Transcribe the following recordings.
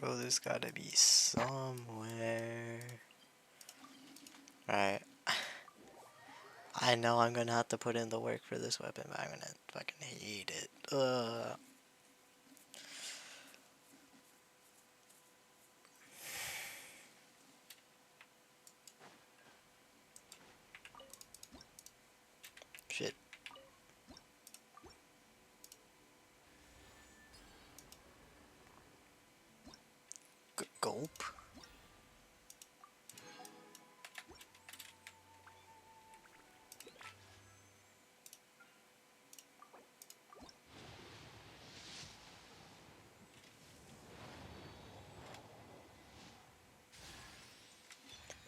Bro, there's gotta be somewhere. Right. I know I'm gonna have to put in the work for this weapon, but I'm gonna fucking hate it. Shit. Gulp?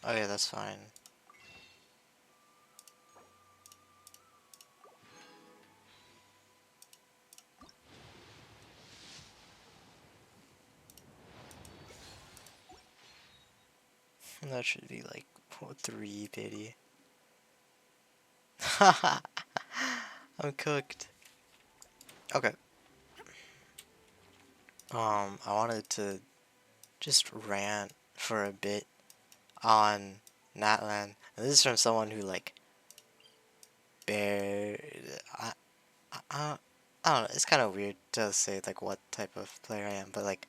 Oh yeah, that's fine. That should be like 3 pity. I'm cooked. Okay. I wanted to just rant for a bit on Natlan. And this is from someone who like bare I, I don't know, it's kind of weird to say like what type of player I am, but like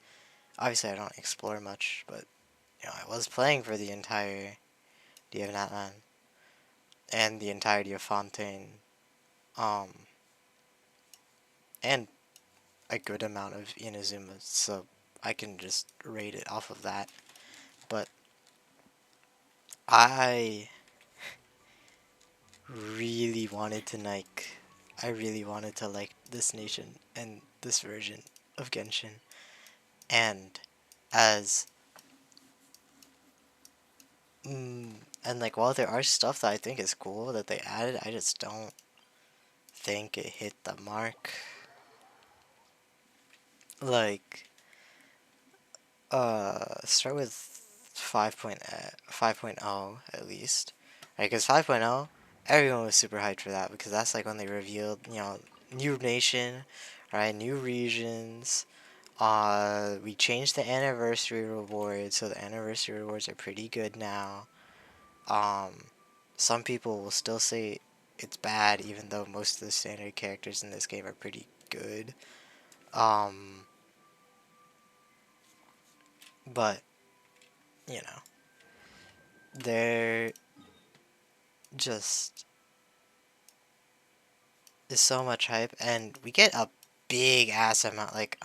obviously I don't explore much, but you know, I was playing for the entirety of Natlan and the entirety of Fontaine. Um and a good amount of Inazuma, so I can just rate it off of that. But I really wanted to like I really wanted to like this nation and this version of Genshin. And as and like while there are stuff that I think is cool that they added, I just don't think it hit the mark. Like start with 5.0 at least. Right, because 5.0 everyone was super hyped for that because that's like when they revealed, you know, new nation, right, new regions. We changed the anniversary rewards, so the anniversary rewards are pretty good now. Um, some people will still say it's bad, even though most of the standard characters in this game are pretty good. Um, but you know, there just is so much hype, and we get a big ass amount. Like,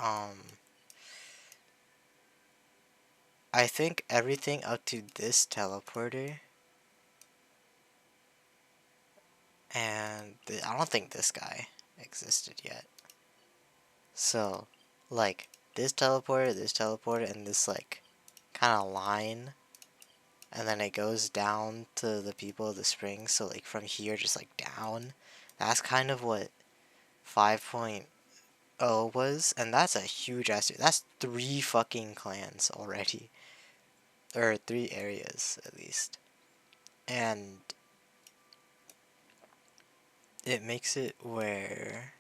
I think everything up to this teleporter, and I don't think this guy existed yet. So, like, this teleporter, and this, like, kind of line, and then it goes down to the people of the spring, so, like, from here, just, like, down. That's kind of what 5.0 was, and that's a huge ass. That's 3 fucking clans already. Or 3 areas, at least. And it makes it where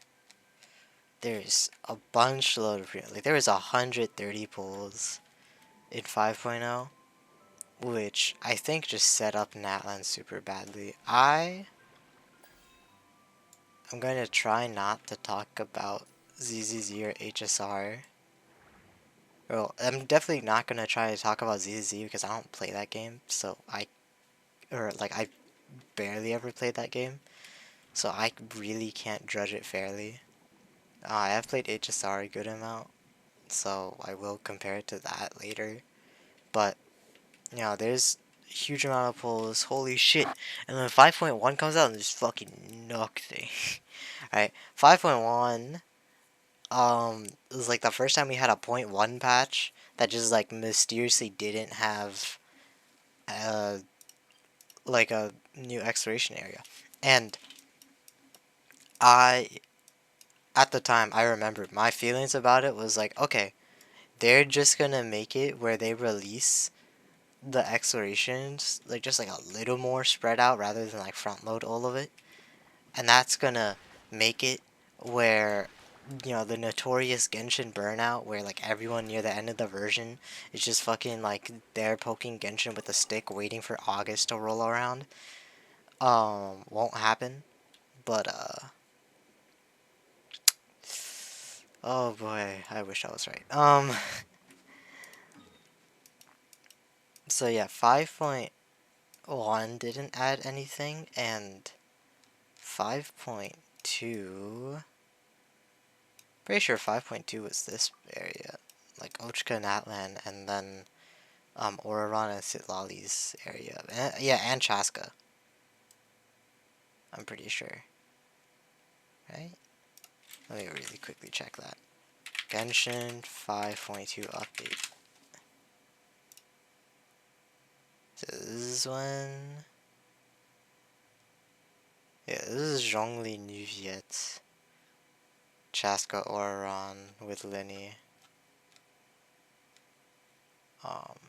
there's a bunch load of like there was 130 pulls in 5.0, which I think just set up Natlan super badly. I'm going to try not to talk about ZZZ or HSR. Well, I'm definitely not going to try to talk about ZZZ because I don't play that game, so I barely ever played that game, so I really can't judge it fairly. I have played HSR a good amount, so I will compare it to that later. But, you know, there's a huge amount of pulls. Holy shit. And then 5.1 comes out and just fucking knocked thing. Alright, 5.1, it was like the first time we had a point 0.1 patch that just, like, mysteriously didn't have, like, a new exploration area. And I, at the time, I remember my feelings about it was like, okay, they're just gonna make it where they release the explorations like just like a little more spread out rather than like front load all of it, and that's gonna make it where the notorious Genshin burnout where like everyone near the end of the version is just fucking like there poking Genshin with a stick waiting for August to roll around. Won't happen. But oh boy, I wish I was right. So yeah, 5.1 didn't add anything, and 5.2. Pretty sure 5.2 was this area, like Ochka, Natlan, and then Oraran and Sitlali's area. Yeah, and Chaska. I'm pretty sure. Right? Let me really quickly check that. Genshin 5.2 update. So this is when. Yeah, this is Zhongli Nuviet. Chaska Oraran with Linny. Um,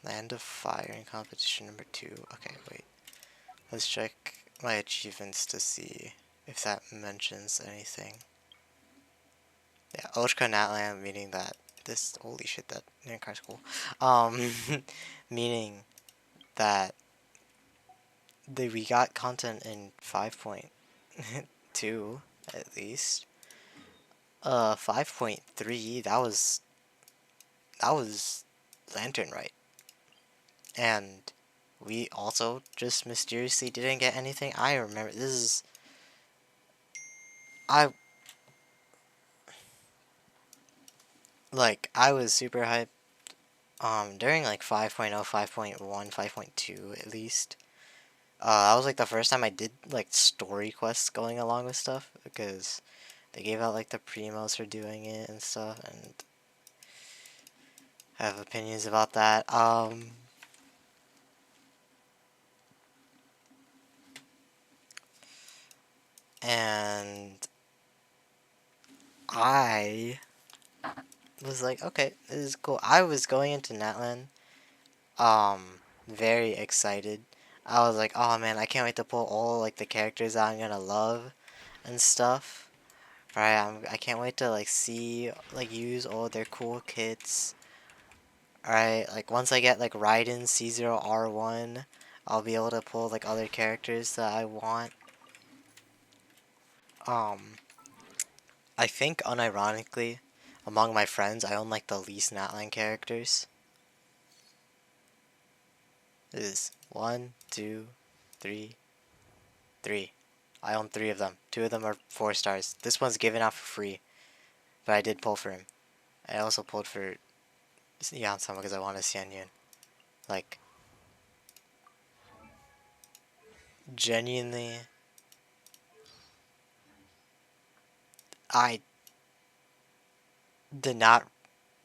Land of Fire in competition number 2. Okay, wait. Let's check my achievements to see if that mentions anything. Yeah, Ochka Natlan, meaning that this. Holy shit, that name card's cool. Meaning that we got content in 5.2 at least. 5.3, that was Lantern right. And we also just mysteriously didn't get anything. I remember this is I I was super hyped during like 5.0, 5.1, 5.2 at least. That was like the first time I did like story quests going along with stuff because they gave out like the primos for doing it and stuff, and I have opinions about that. And I was like, okay, this is cool. I was going into Natlan, very excited. I was like, oh man, I can't wait to pull all like the characters that I'm gonna love and stuff. Right, I can't wait to like see like use all their cool kits. Alright, like once I get like Raiden C0R1, I'll be able to pull like other characters that I want. Um, I think unironically, among my friends, I own like the least Natlan characters. It is 1, 2, 3, 3. I own 3 of them. 2 of them are 4 stars. This one's given out for free, but I did pull for him. I also pulled for Yansama because I wanted Xian Yun. Like, genuinely, I did not,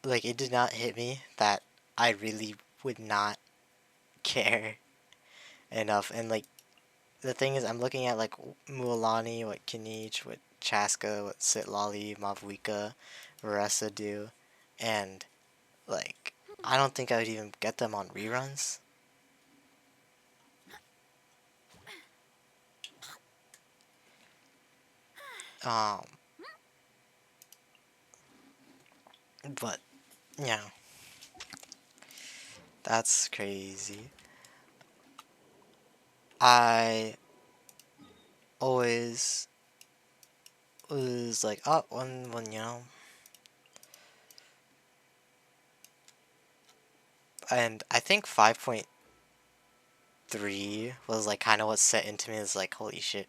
like, it did not hit me that I really would not care enough. And, like, the thing is, I'm looking at, like, Mualani, what Kinich, what Chaska, what Sitlali, Mavuika, Ressa do, and, like, I don't think I would even get them on reruns. Um, but, yeah, that's crazy. I always was like, oh, and I think 5.3 was like kind of what set into me as like, holy shit,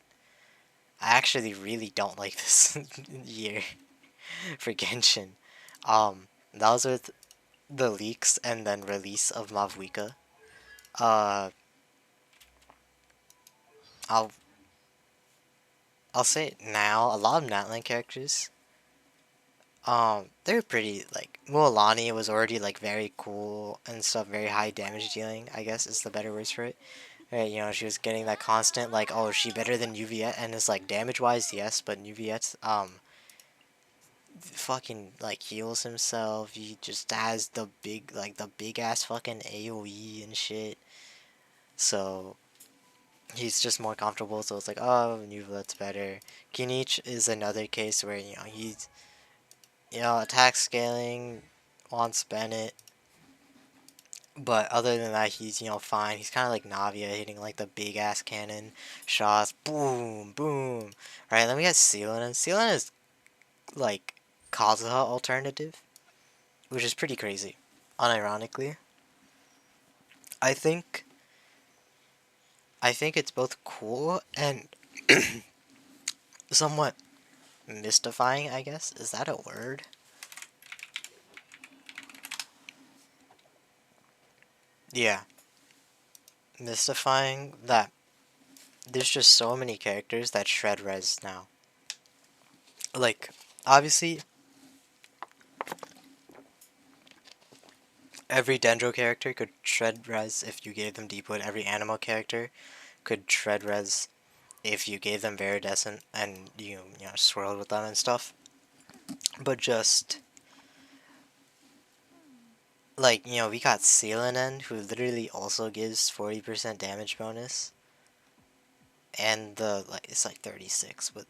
I actually really don't like this year for Genshin. That was with the leaks and then release of Mavuika. Uh, I'll I'll say it now. A lot of Natlan characters, they're pretty like Mualani was already like very cool and stuff, very high damage dealing. I guess is the better words for it. Right, she was getting that constant like, oh, is she better than Uviet? And it's like damage wise, yes, but Uviet's fucking like heals himself. He just has the big ass fucking AoE and shit. So he's just more comfortable. So it's like, oh, Nuvolet's better. Kinich is another case where he's attack scaling, wants Bennett, but other than that, he's fine. He's kind of like Navia hitting like the big ass cannon shots, boom, boom. All right, then we got Sealan, and Sealan is like Kazuha alternative, which is pretty crazy. Unironically, I think I think it's both cool and somewhat mystifying. I guess, is that a word? Yeah, mystifying that there's just so many characters that shred res now. Like, obviously, every Dendro character could shred res if you gave them deep wood. Every animal character could shred res if you gave them Viridescent and you know swirled with them and stuff. But just like we got Sealanen, who literally also gives 40% damage bonus, and the like it's like 36, but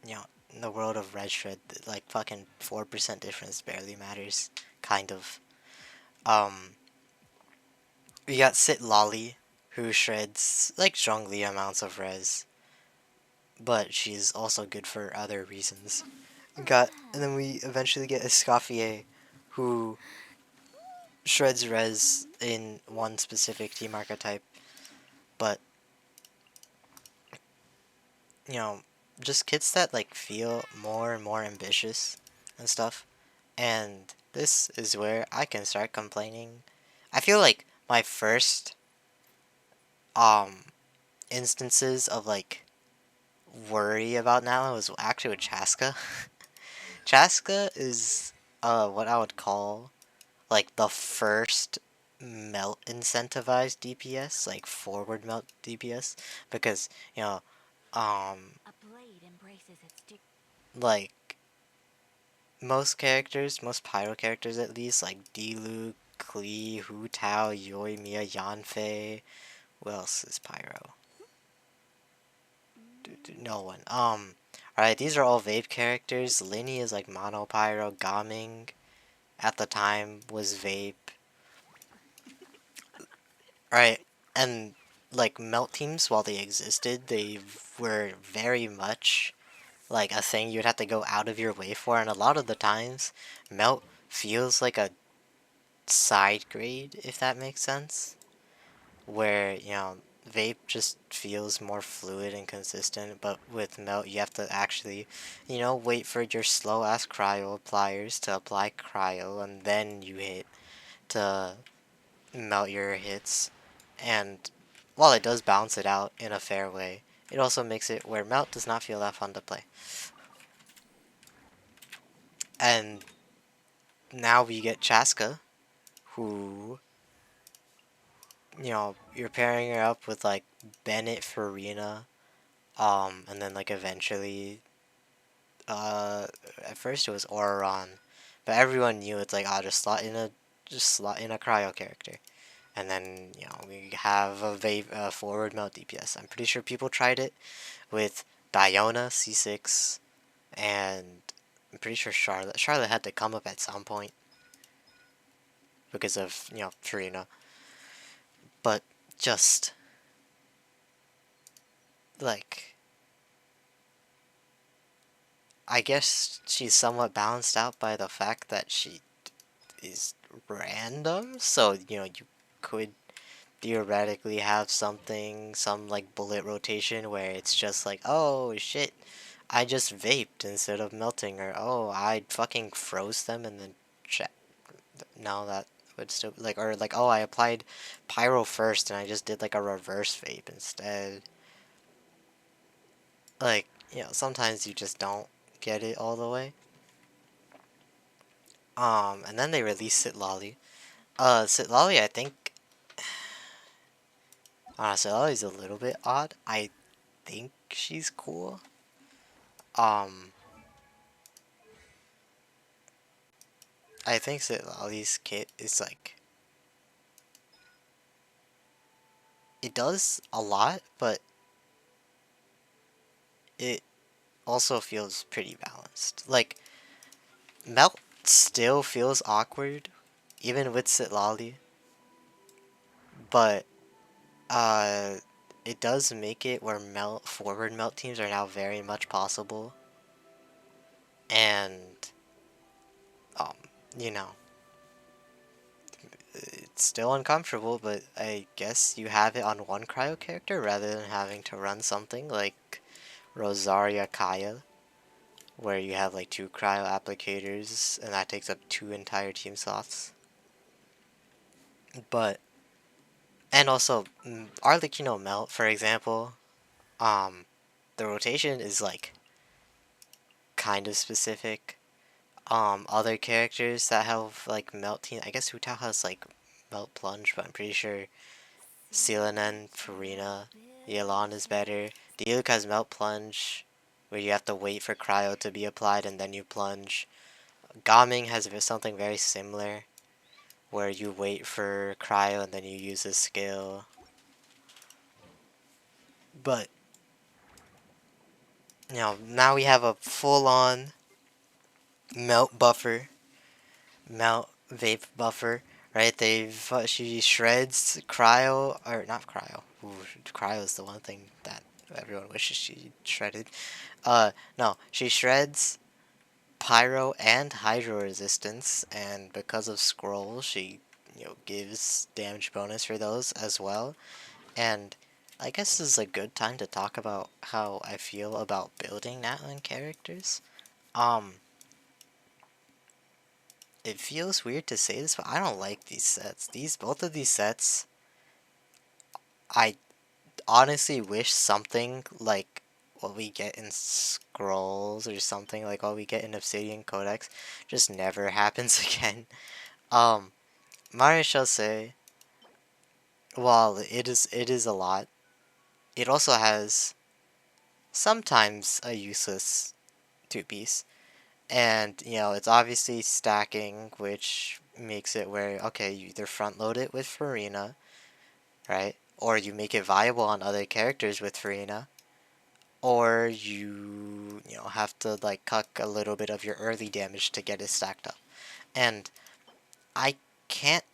you know in the world of Red Shred, like fucking 4% difference barely matters, kind of. Um, we got Sit Lolly, who shreds like Zhongli amounts of res, but she's also good for other reasons. And then we eventually get Escoffier, who shreds res in one specific team archetype, but you know, just kits that like feel more and more ambitious and stuff. And this is where I can start complaining. I feel like my first um instances of like worry about Natlan was actually with Chaska. Chaska is what I would call like the first melt incentivized DPS, like forward melt DPS, because um like most characters, most Pyro characters at least, like Diluc, Klee, Hu Tao, Yoimiya, Yanfei. Who else is Pyro? No one. Alright, these are all Vape characters. Linny is like Mono Pyro. Gaming at the time was Vape. Right, and like melt teams, while they existed, they were very much like a thing you'd have to go out of your way for, and a lot of the times, melt feels like a side grade, if that makes sense. Where, vape just feels more fluid and consistent, but with melt, you have to actually, wait for your slow ass cryo appliers to apply cryo, and then you hit to melt your hits. And while it does balance it out in a fair way, it also makes it where melt does not feel that fun to play. And now we get Chaska, who you're pairing her up with like Bennett Farina, and then like eventually, uh, at first it was Auron, but everyone knew it's like, I'll just slot in a cryo character, and then we have a forward melt DPS. I'm pretty sure people tried it with Diona C6, and I'm pretty sure Charlotte. Charlotte had to come up at some point because of Farina, but just like I guess she's somewhat balanced out by the fact that she is random, so you could theoretically have some like bullet rotation where it's just like, oh shit, I just vaped instead of melting, or oh, I fucking froze them and then check. No, that would still like, or like, oh, I applied pyro first and I just did like a reverse vape instead. Like, sometimes you just don't get it all the way. And then they released Sitlali. Sitlali, I think, Sitlali's a little bit odd. I think she's cool. Um, I think that Lali's kit is like it does a lot, but it also feels pretty balanced. Like Melt still feels awkward, even with Sitlali, but uh, it does make it where melt teams are now very much possible, and um, you know, it's still uncomfortable, but I guess you have it on one cryo character rather than having to run something like Rosaria Kaya, where you have like two cryo applicators, and that takes up two entire team slots. But and also Arlecchino Melt, for example, um, the rotation is like kind of specific. Other characters that have like Melt team, I guess Hu has like Melt Plunge, but I'm pretty sure Silanen, Farina, Yelan is better. Diluc has Melt Plunge, where you have to wait for Cryo to be applied and then you plunge. Gaming has something very similar, where you wait for Cryo and then you use a skill. But, now we have a full-on Melt buffer, Melt Vape buffer, right? She shreds Cryo, or not Cryo. Ooh, Cryo is the one thing that everyone wishes she shredded. No, she shreds Pyro and Hydro resistance, and because of scrolls, she gives damage bonus for those as well. And I guess this is a good time to talk about how I feel about building Natlan characters. Um, it feels weird to say this, but I don't like these sets. Both of these sets, I honestly wish something like what we get in Scrolls or something like what we get in Obsidian Codex just never happens again. Um, Mario shall say, while it is a lot, it also has sometimes a useless two piece. And it's obviously stacking, which makes it where okay, you either front load it with Farina, right? Or you make it viable on other characters with Farina, or you have to like cuck a little bit of your early damage to get it stacked up. And I can't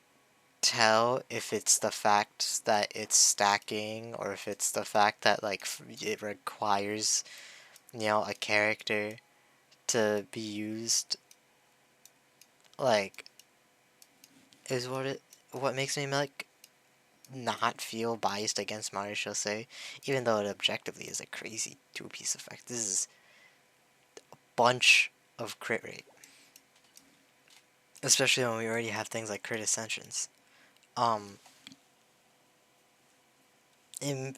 tell if it's the fact that it's stacking or if it's the fact that like it requires a character to be used like is what makes me like not feel biased against Mario Shosei, even though it objectively is a crazy two-piece effect. This is bunch of crit rate, especially when we already have things like crit ascensions. Um, in,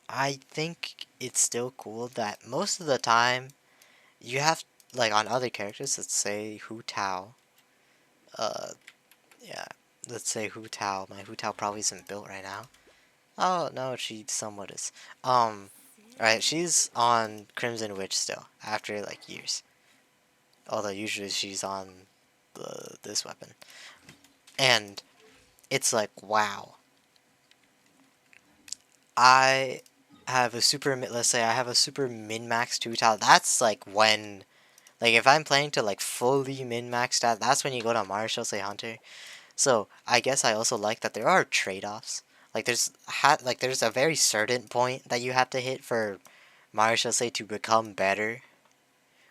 I think it's still cool that most of the time you have like on other characters. Let's say Hu Tao. Uh, yeah. Let's say Hu Tao. My Hu Tao probably isn't built right now. Oh no, she somewhat is. Right. She's on Crimson Witch still after like years. Although usually she's on this weapon, and it's like wow. I have a super. Let's say I have a super min max Hu Tao. That's like when. Like if I'm playing to like fully min maxed out, that's when you go to Marshall say Hunter. So I guess I also like that there are trade-offs. Like there's a very certain point that you have to hit for Marshall say to become better,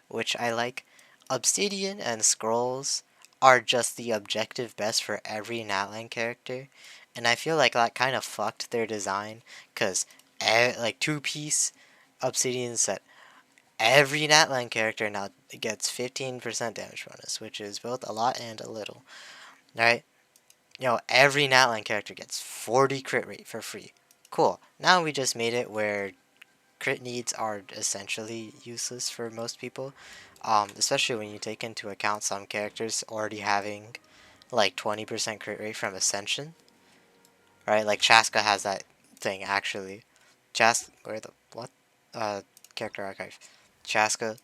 which I like. Obsidian and Scrolls are just the objective best for every Natlan character, and I feel like that kind of fucked their design, cause like two-piece Obsidian set every Natlan character now gets 15% damage bonus, which is both a lot and a little. Right? Every Natlan character gets 40 crit rate for free. Cool. Now we just made it where crit needs are essentially useless for most people. Especially when you take into account some characters already having like 20% crit rate from Ascension. Right? Like Chaska has that thing actually. Where the what? Character archive. Chaska,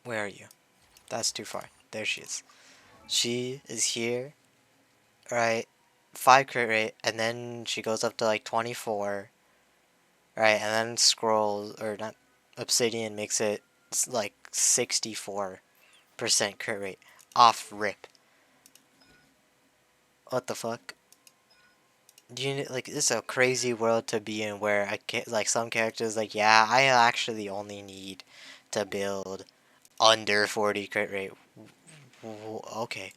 where are you? That's too far. There she is. She is here, right? 5 crit rate, and then she goes up to like 24, right? And then scrolls, or not, Obsidian makes it like 64% crit rate off rip. What the fuck? Like, this is a crazy world to be in where I can like some characters like, yeah, I actually only need to build under 40 crit rate. Okay.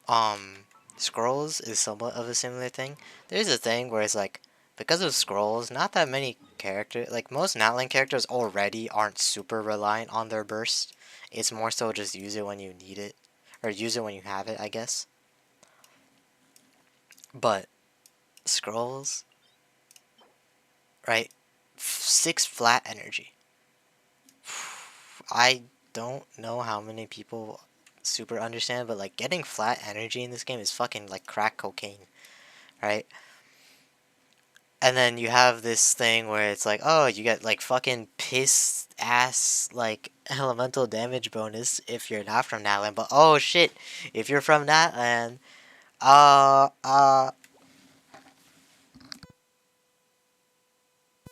Um, Scrolls is somewhat of a similar thing. There's a thing where it's like, because of scrolls, not that many characters, like most Natlan characters already aren't super reliant on their burst. It's more so just use it when you need it, or use it when you have it, I guess. But scrolls, right? 6 flat energy. I don't know how many people super understand, but like getting flat energy in this game is fucking like crack cocaine, right? And then you have this thing where it's like, oh, you get like fucking piss ass like elemental damage bonus if you're not from Natlan, but oh shit, if you're from Natlan, uh, uh,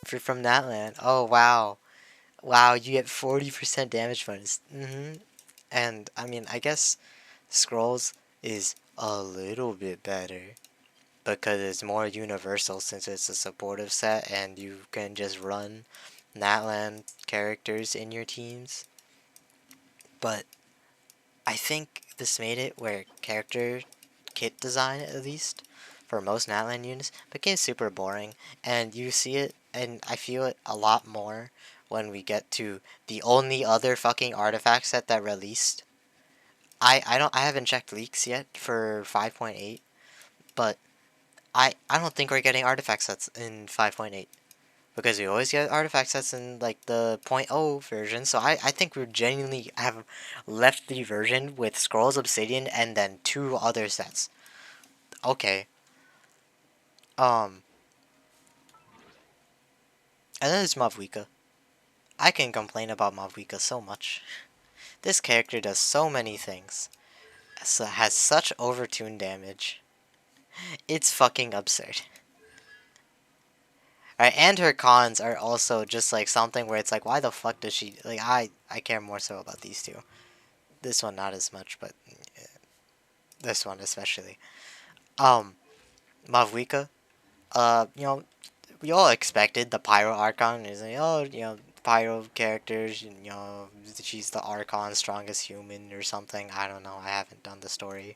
if you're from Natlan, oh wow, wow, you get 40% damage bonus. And I mean, I guess Scrolls is a little bit better because it's more universal since it's a supportive set and you can just run Natlan characters in your teams. But I think this made it where character kit design, at least for most Natlan units, became super boring, and you see it, and I feel it a lot more when we get to the only other fucking artifact set that released. I haven't checked leaks yet for 5.8, but I don't think we're getting artifact sets in 5.8 because we always get artifact sets in like the point oh version. So I think we genuinely have left the version with Scrolls Obsidian and then 2 other sets. Okay. Um and then there's Mavwika. I can complain about Mavwika so much. This character does so many things. So has such overtuned damage. It's fucking absurd. Right, and her cons are also just like something where it's like, why the fuck does she like? I care more so about these two. This one not as much, but this one especially. Um, Mavwika. We all expected the Pyro Archon is like, oh, Pyro characters. She's the Archon, strongest human or something. I don't know. I haven't done the story.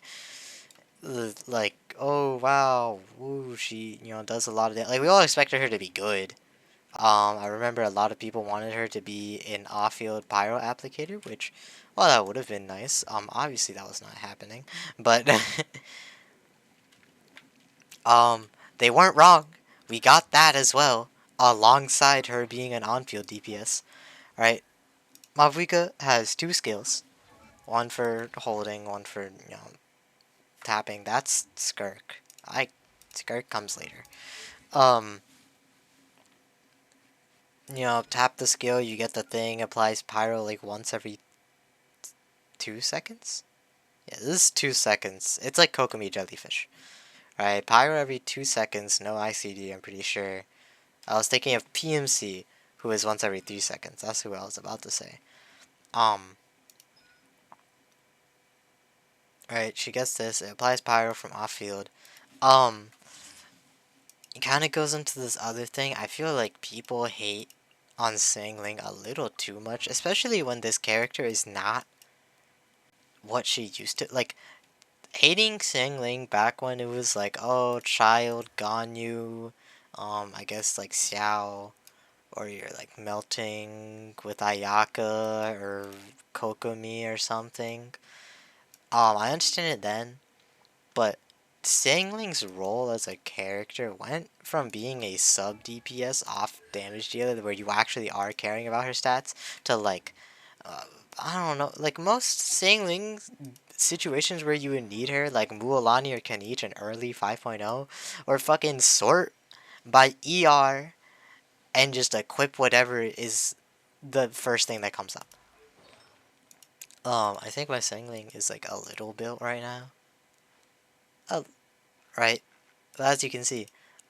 Like, oh wow, woo, she does a lot of that. Like we all expected her to be good. I remember a lot of people wanted her to be an off-field pyro applicator, which, well, that would have been nice. Obviously that was not happening, but um, they weren't wrong. We got that as well, alongside her being an on-field DPS. Right? Mavwika has 2 skills, one for holding, one for tapping. That's Skirk. Skirk comes later. Um, tap the skill, you get the thing, applies pyro like once every 2 seconds. Yeah, this is 2 seconds. It's like Kokomi jellyfish. Alright, pyro every 2 seconds, no ICD, I'm pretty sure. I was thinking of PMC, who is once every 3 seconds. That's who I was about to say. Alright, she gets this. It applies pyro from off field. Um, it kind of goes into this other thing. I feel like people hate on Singling a little too much, especially when this character is not what she used to. Like, hating Singling back when it was like, oh, child, Ganyu, I guess like Xiao, or you're like melting with Ayaka or Kokomi or something. I understand it then, but Sangling's role as a character went from being a sub DPS off damage dealer where you actually are caring about her stats to like, uh, I don't know, like most Sangling situations where you would need her, like Mualani or Kanich in early 5.0, or fucking sort by ER and just equip whatever is the first thing that comes up. I think my Sangling is like a little built right now. Oh, right. But as you can see,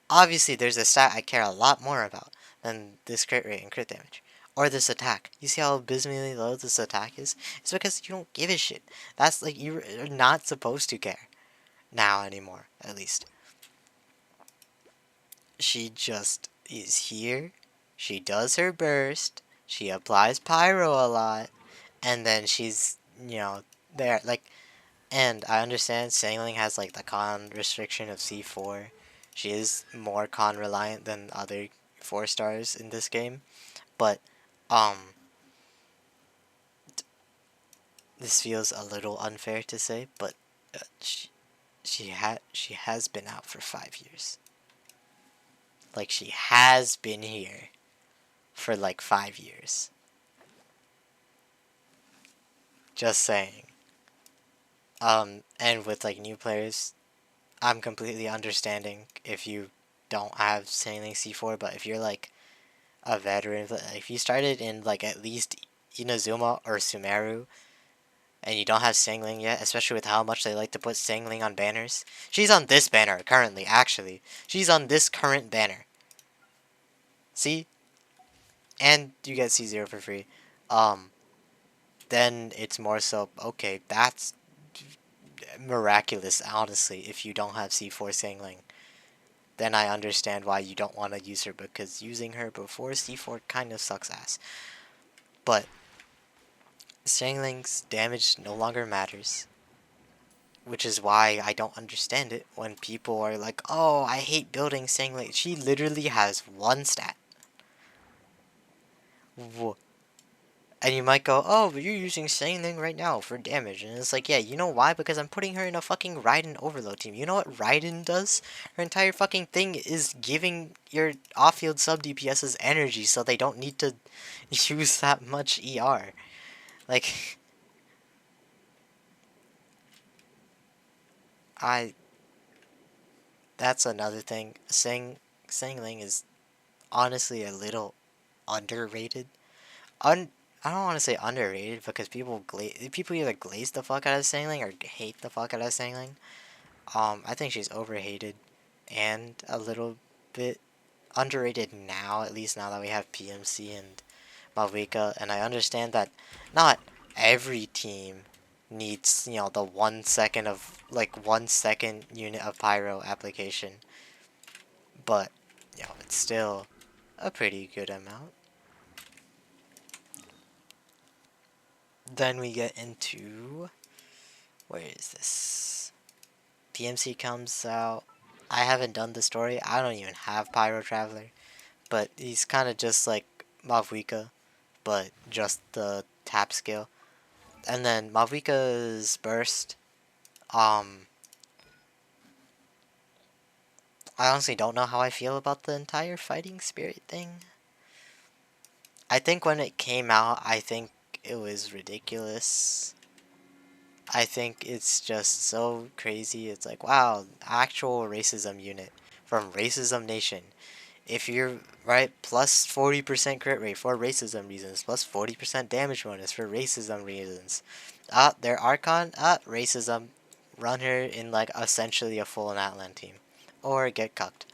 obviously there's a stat I care a lot more about than this crit rate and crit damage. Or this attack. You see how abysmally low this attack is? It's because you don't give a shit. That's like, you're not supposed to care. Now anymore, at least. She just is here. She does her burst. She applies pyro a lot. And then she's, there. Like, and I understand Sangling has like the con restriction of C4. She is more con reliant than other 4 stars in this game, but um, this feels a little unfair to say, but she has been out for 5 years. Like she has been here for like 5 years. Just saying. And with like new players, I'm completely understanding if you don't have Sailing C4, but if you're like a veteran, if you started in like at least Inazuma or Sumeru, and you don't have Sangling yet, especially with how much they like to put Sangling on banners. She's on this banner currently, actually. She's on this current banner. See? And you get C0 for free. Then it's more so, okay, that's miraculous, honestly, if you don't have C4 Sangling. Then I understand why you don't want to use her, because using her before C4 kind of sucks ass. But Sangling's damage no longer matters. Which is why I don't understand it when people are like, oh, I hate building Sangling. She literally has one stat. And you might go, oh, but you're using Sangling right now for damage. And it's like, yeah, you know why? Because I'm putting her in a fucking Raiden overload team. You know what Raiden does? Her entire fucking thing is giving your off-field sub DPS's energy so they don't need to use that much ER. Like, that's another thing. Sangling is honestly a little underrated. I don't want to say underrated because people either glaze the fuck out of Sangling or hate the fuck out of Sangling. I think she's overhated and a little bit underrated now, at least now that we have PMC and Malvika, and I understand that not every team needs, the 1 second of, like, 1 second unit of pyro application, but, it's still a pretty good amount. Then we get into, where is this? PMC comes out. I haven't done the story. I don't even have Pyro Traveler, but he's kind of just like Mavuika, but just the tap skill. And then Mavuika's burst. I honestly don't know how I feel about the entire fighting spirit thing. I think when it came out, I think it was ridiculous. I think it's just so crazy. It's like, wow, actual racism unit from Racism Nation. If you're right, plus 40% crit rate for racism reasons, plus 40% damage bonus for racism reasons. Their Archon, racism. Run her in like essentially a full Natlan team. Or get cucked.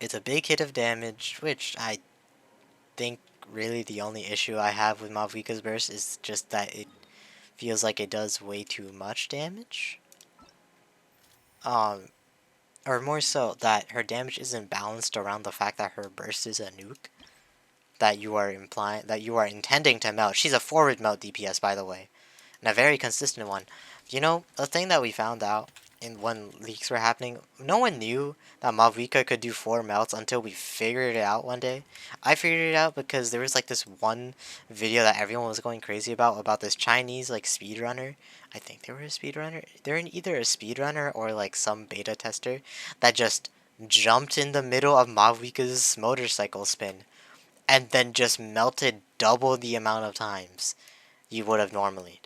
It's a big hit of damage, which I think really the only issue I have with Mavuika's burst is just that it feels like it does way too much damage. Or more so, that her damage isn't balanced around the fact that her burst is a nuke. That you are intending to melt. She's a forward melt DPS, by the way. And a very consistent one. The thing that we found out when leaks were happening, no one knew that Mavuika could do 4 melts until we figured it out one day. I figured it out because there was like this one video that everyone was going crazy about this Chinese like speedrunner. I think they were a speedrunner. They're either a speedrunner or like some beta tester that just jumped in the middle of Mavuika's motorcycle spin and then just melted double the amount of times you would have normally.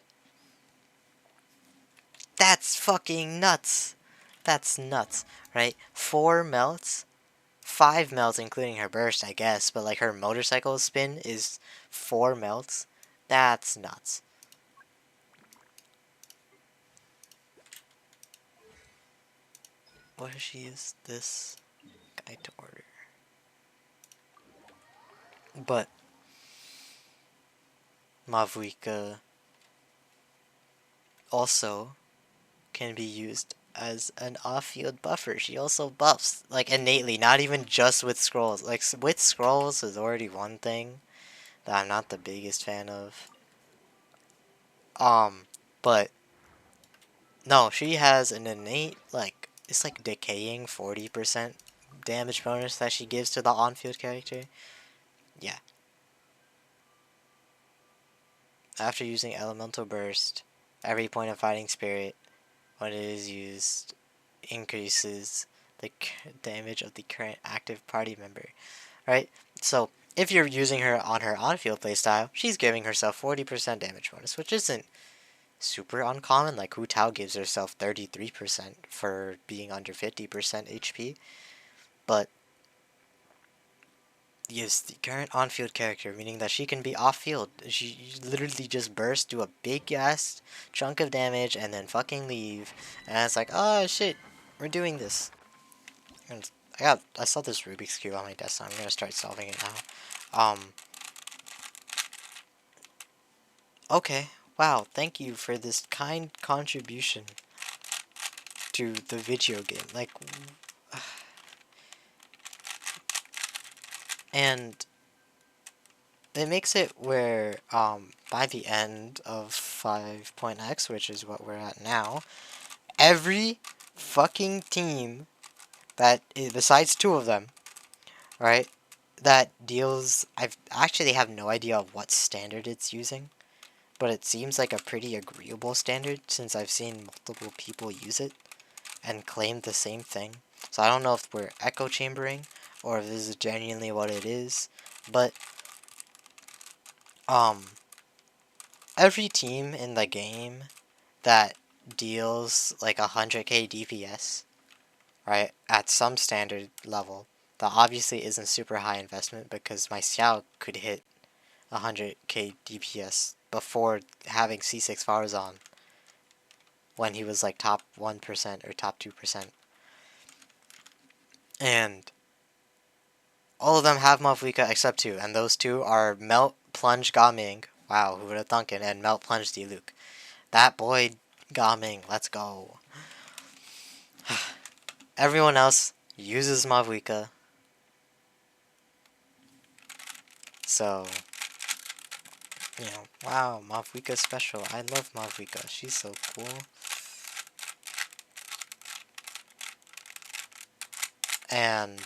That's fucking nuts. That's nuts, right? 4 melts 5 melts, including her burst, I guess, but like her motorcycle spin is 4 melts. That's nuts. What does she use? This guide to order. But Mavuika also can be used as an off-field buffer. She also buffs, like, innately, not even just with scrolls. Like, with scrolls is already one thing that I'm not the biggest fan of. But, no, she has an innate, like, it's like decaying 40% damage bonus that she gives to the on-field character. Yeah. After using Elemental Burst, every point of Fighting Spirit, when it is used, increases the damage of the current active party member. Right? So, if you're using her on her on-field playstyle, she's giving herself 40% damage bonus, which isn't super uncommon. Like, Hu Tao gives herself 33% for being under 50% HP. But gives the current on-field character, meaning that she can be off-field. She literally just burst, do a big-ass chunk of damage, and then fucking leave. And it's like, oh shit, we're doing this. And I saw this Rubik's Cube on my desk, so I'm gonna start solving it now. Okay, wow, thank you for this kind contribution to the video game. Like, and it makes it where, by the end of 5.x, which is what we're at now, every fucking team that, besides 2 of them, right, that deals, I actually have no idea of what standard it's using, but it seems like a pretty agreeable standard since I've seen multiple people use it and claim the same thing. So I don't know if we're echo chambering or if this is genuinely what it is, but every team in the game that deals like 100k DPS, right, at some standard level, that obviously isn't super high investment because my Xiao could hit 100k DPS before having C6 Farazan when he was like top 1% or top 2%. And all of them have Mavuika except 2, and those 2 are Melt, Plunge, Gaming. Wow, who would have thunk it? And Melt, Plunge, Diluc. That boy, Gaming, let's go. Everyone else uses Mavuika. So, you know, wow, Mavuika special. I love Mavuika. She's so cool. And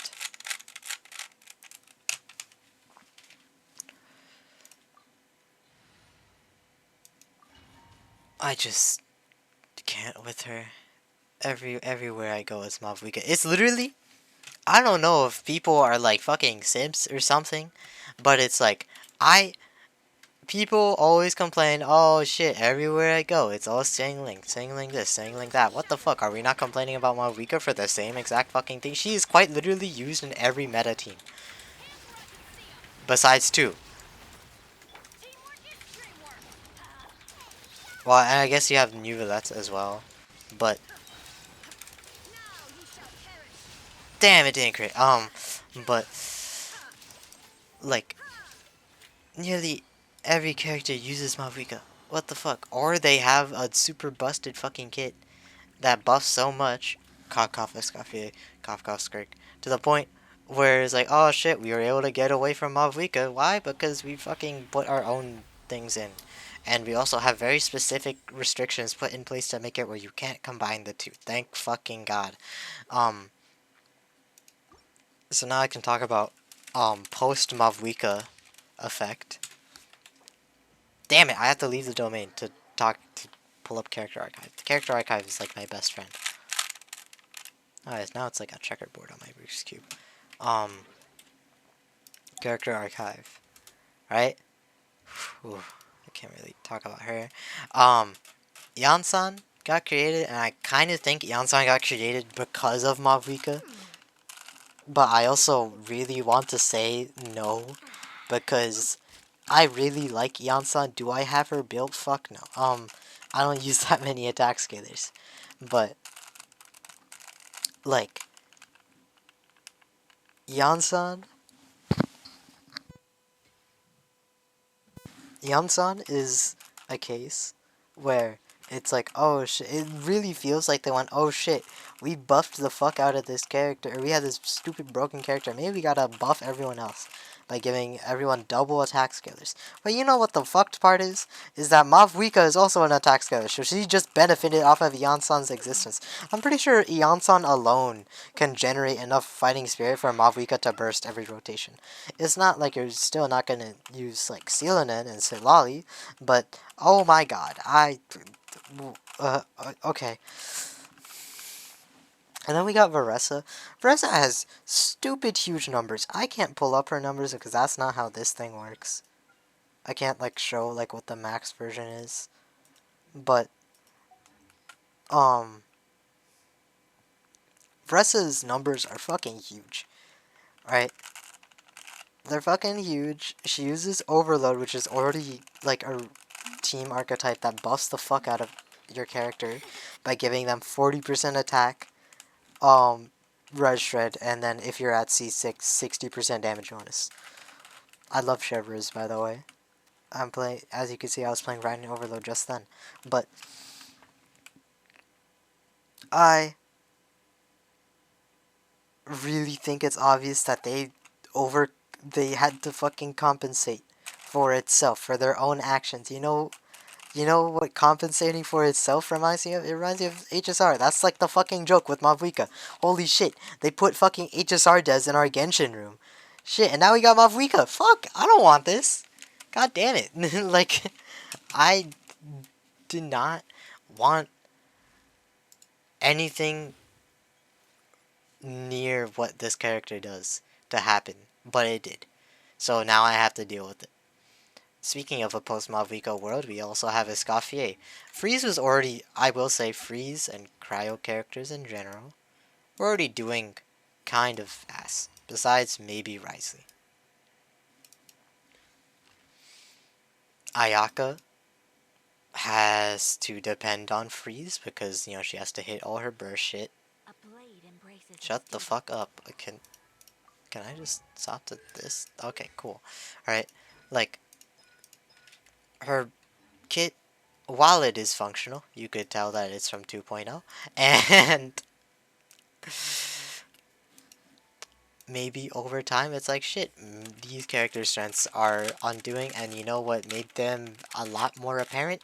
I just can't with her. Everywhere I go, it's Mavuika. It's literally, I don't know if people are like fucking simps or something, but it's like, people always complain, oh shit, everywhere I go, it's all Singling this, Singling that. What the fuck, are we not complaining about Mavuika for the same exact fucking thing? She is quite literally used in every meta team. Besides 2. Well, and I guess you have New Villette as well, but damn, it didn't crit. But like nearly every character uses Mavuika. What the fuck? Or they have a super busted fucking kit that buffs so much, cough cough escoffier, cough cough skirk, to the point where it's like, oh shit, we were able to get away from Mavuika. Why? Because we fucking put our own things in. And we also have very specific restrictions put in place to make it where you can't combine the 2. Thank fucking god. So now I can talk about post Mavuika effect. Damn it, I have to leave the domain to pull up character archive. The character archive is like my best friend. Alright, now it's like a checkerboard on my Rubik's Cube. Character archive. Right? Whew, I can't really talk about her. Yansan got created, and I kind of think Yansan got created because of Mavuika. but I also really want to say no, because I really like Yansan. Do I have her built? Fuck no. I don't use that many attack scalers, but like Yansan, Yansan is a case where it's like, oh shit, it really feels like they went, oh shit, we buffed the fuck out of this character, or we had this stupid broken character, maybe we gotta buff everyone else by giving everyone double attack scalers. But you know what the fucked part is? Is that Mavwika is also an attack scaler, so she just benefited off of Yansan's existence. I'm pretty sure Yansan alone can generate enough fighting spirit for Mavwika to burst every rotation. It's not like you're still not gonna use like Sealanen and Silali, but oh my god, okay. And then we got Varessa. Varessa has stupid huge numbers. I can't pull up her numbers because that's not how this thing works. I can't like show like what the max version is. But um Varessa's numbers are fucking huge. Right? They're fucking huge. She uses Overload, which is already like a team archetype that buffs the fuck out of your character by giving them 40% attack, Red Shred, and then if you're at C6, 60% damage bonus. I love Shivers, by the way. I'm playing, as you can see, I was playing Rhino Overload just then. But I really think it's obvious that they had to fucking compensate for itself, for their own actions. You know what compensating for itself reminds me of? It reminds me of HSR. That's like the fucking joke with Mavuika. Holy shit, they put fucking HSR devs in our Genshin room. Shit, and now we got Mavuika. Fuck, I don't want this. God damn it. Like, I do not want anything near what this character does to happen, but it did. So now I have to deal with it. Speaking of a post-Malvico world, we also have Escoffier. Freeze was already, I will say, Freeze and Cryo characters in general were already doing kind of ass, besides maybe Risley. Ayaka has to depend on Freeze because, you know, she has to hit all her burst shit. Shut the fuck up. Can I just stop to this? Okay, cool. Alright, like, her kit, while it is functional, you could tell that it's from 2.0, and maybe over time it's like, shit, these character strengths are undoing, and you know what made them a lot more apparent?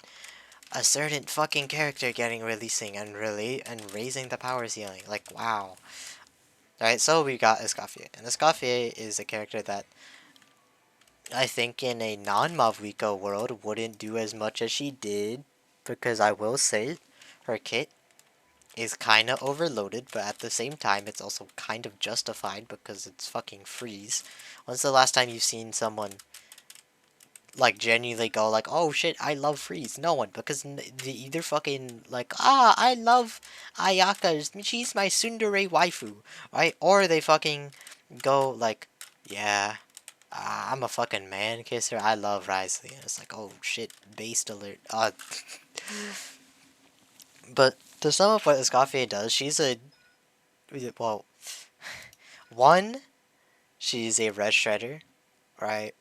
A certain fucking character getting releasing and raising the power ceiling. Like, wow. Alright, so we got Escoffier, and Escoffier is a character that I think in a non-Mavwiko world wouldn't do as much as she did, because I will say her kit is kind of overloaded, but at the same time it's also kind of justified because it's fucking Freeze. When's the last time you've seen someone like genuinely go like, oh shit, I love Freeze? No one, because they either fucking like, I love Ayaka, she's my tsundere waifu, right? Or they fucking go like, yeah, I'm a fucking man kisser. I love Risley. And it's like, oh shit, based alert. But to sum up what Escoffier does, she's a, well, one, she's a red shredder, right?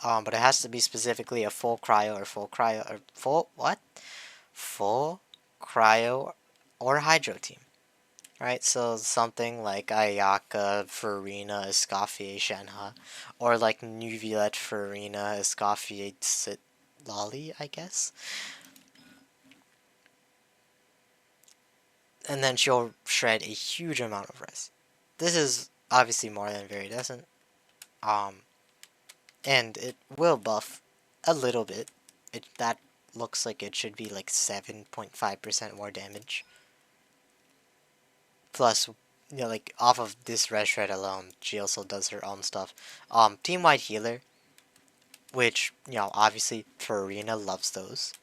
But it has to be specifically a full cryo or full cryo or full what? Full cryo or hydro team. Right, so something like Ayaka, Farina, Escoffier, Shenhe, or like Nuvilet, Farina, Escoffier, Lolly, I guess. And then she'll shred a huge amount of res. This is obviously more than Viridescent, and it will buff a little bit. That looks like it should be like 7.5% more damage. Plus, you know, like off of this red shred alone, she also does her own stuff. Team-wide healer, which, you know, obviously Farina loves those.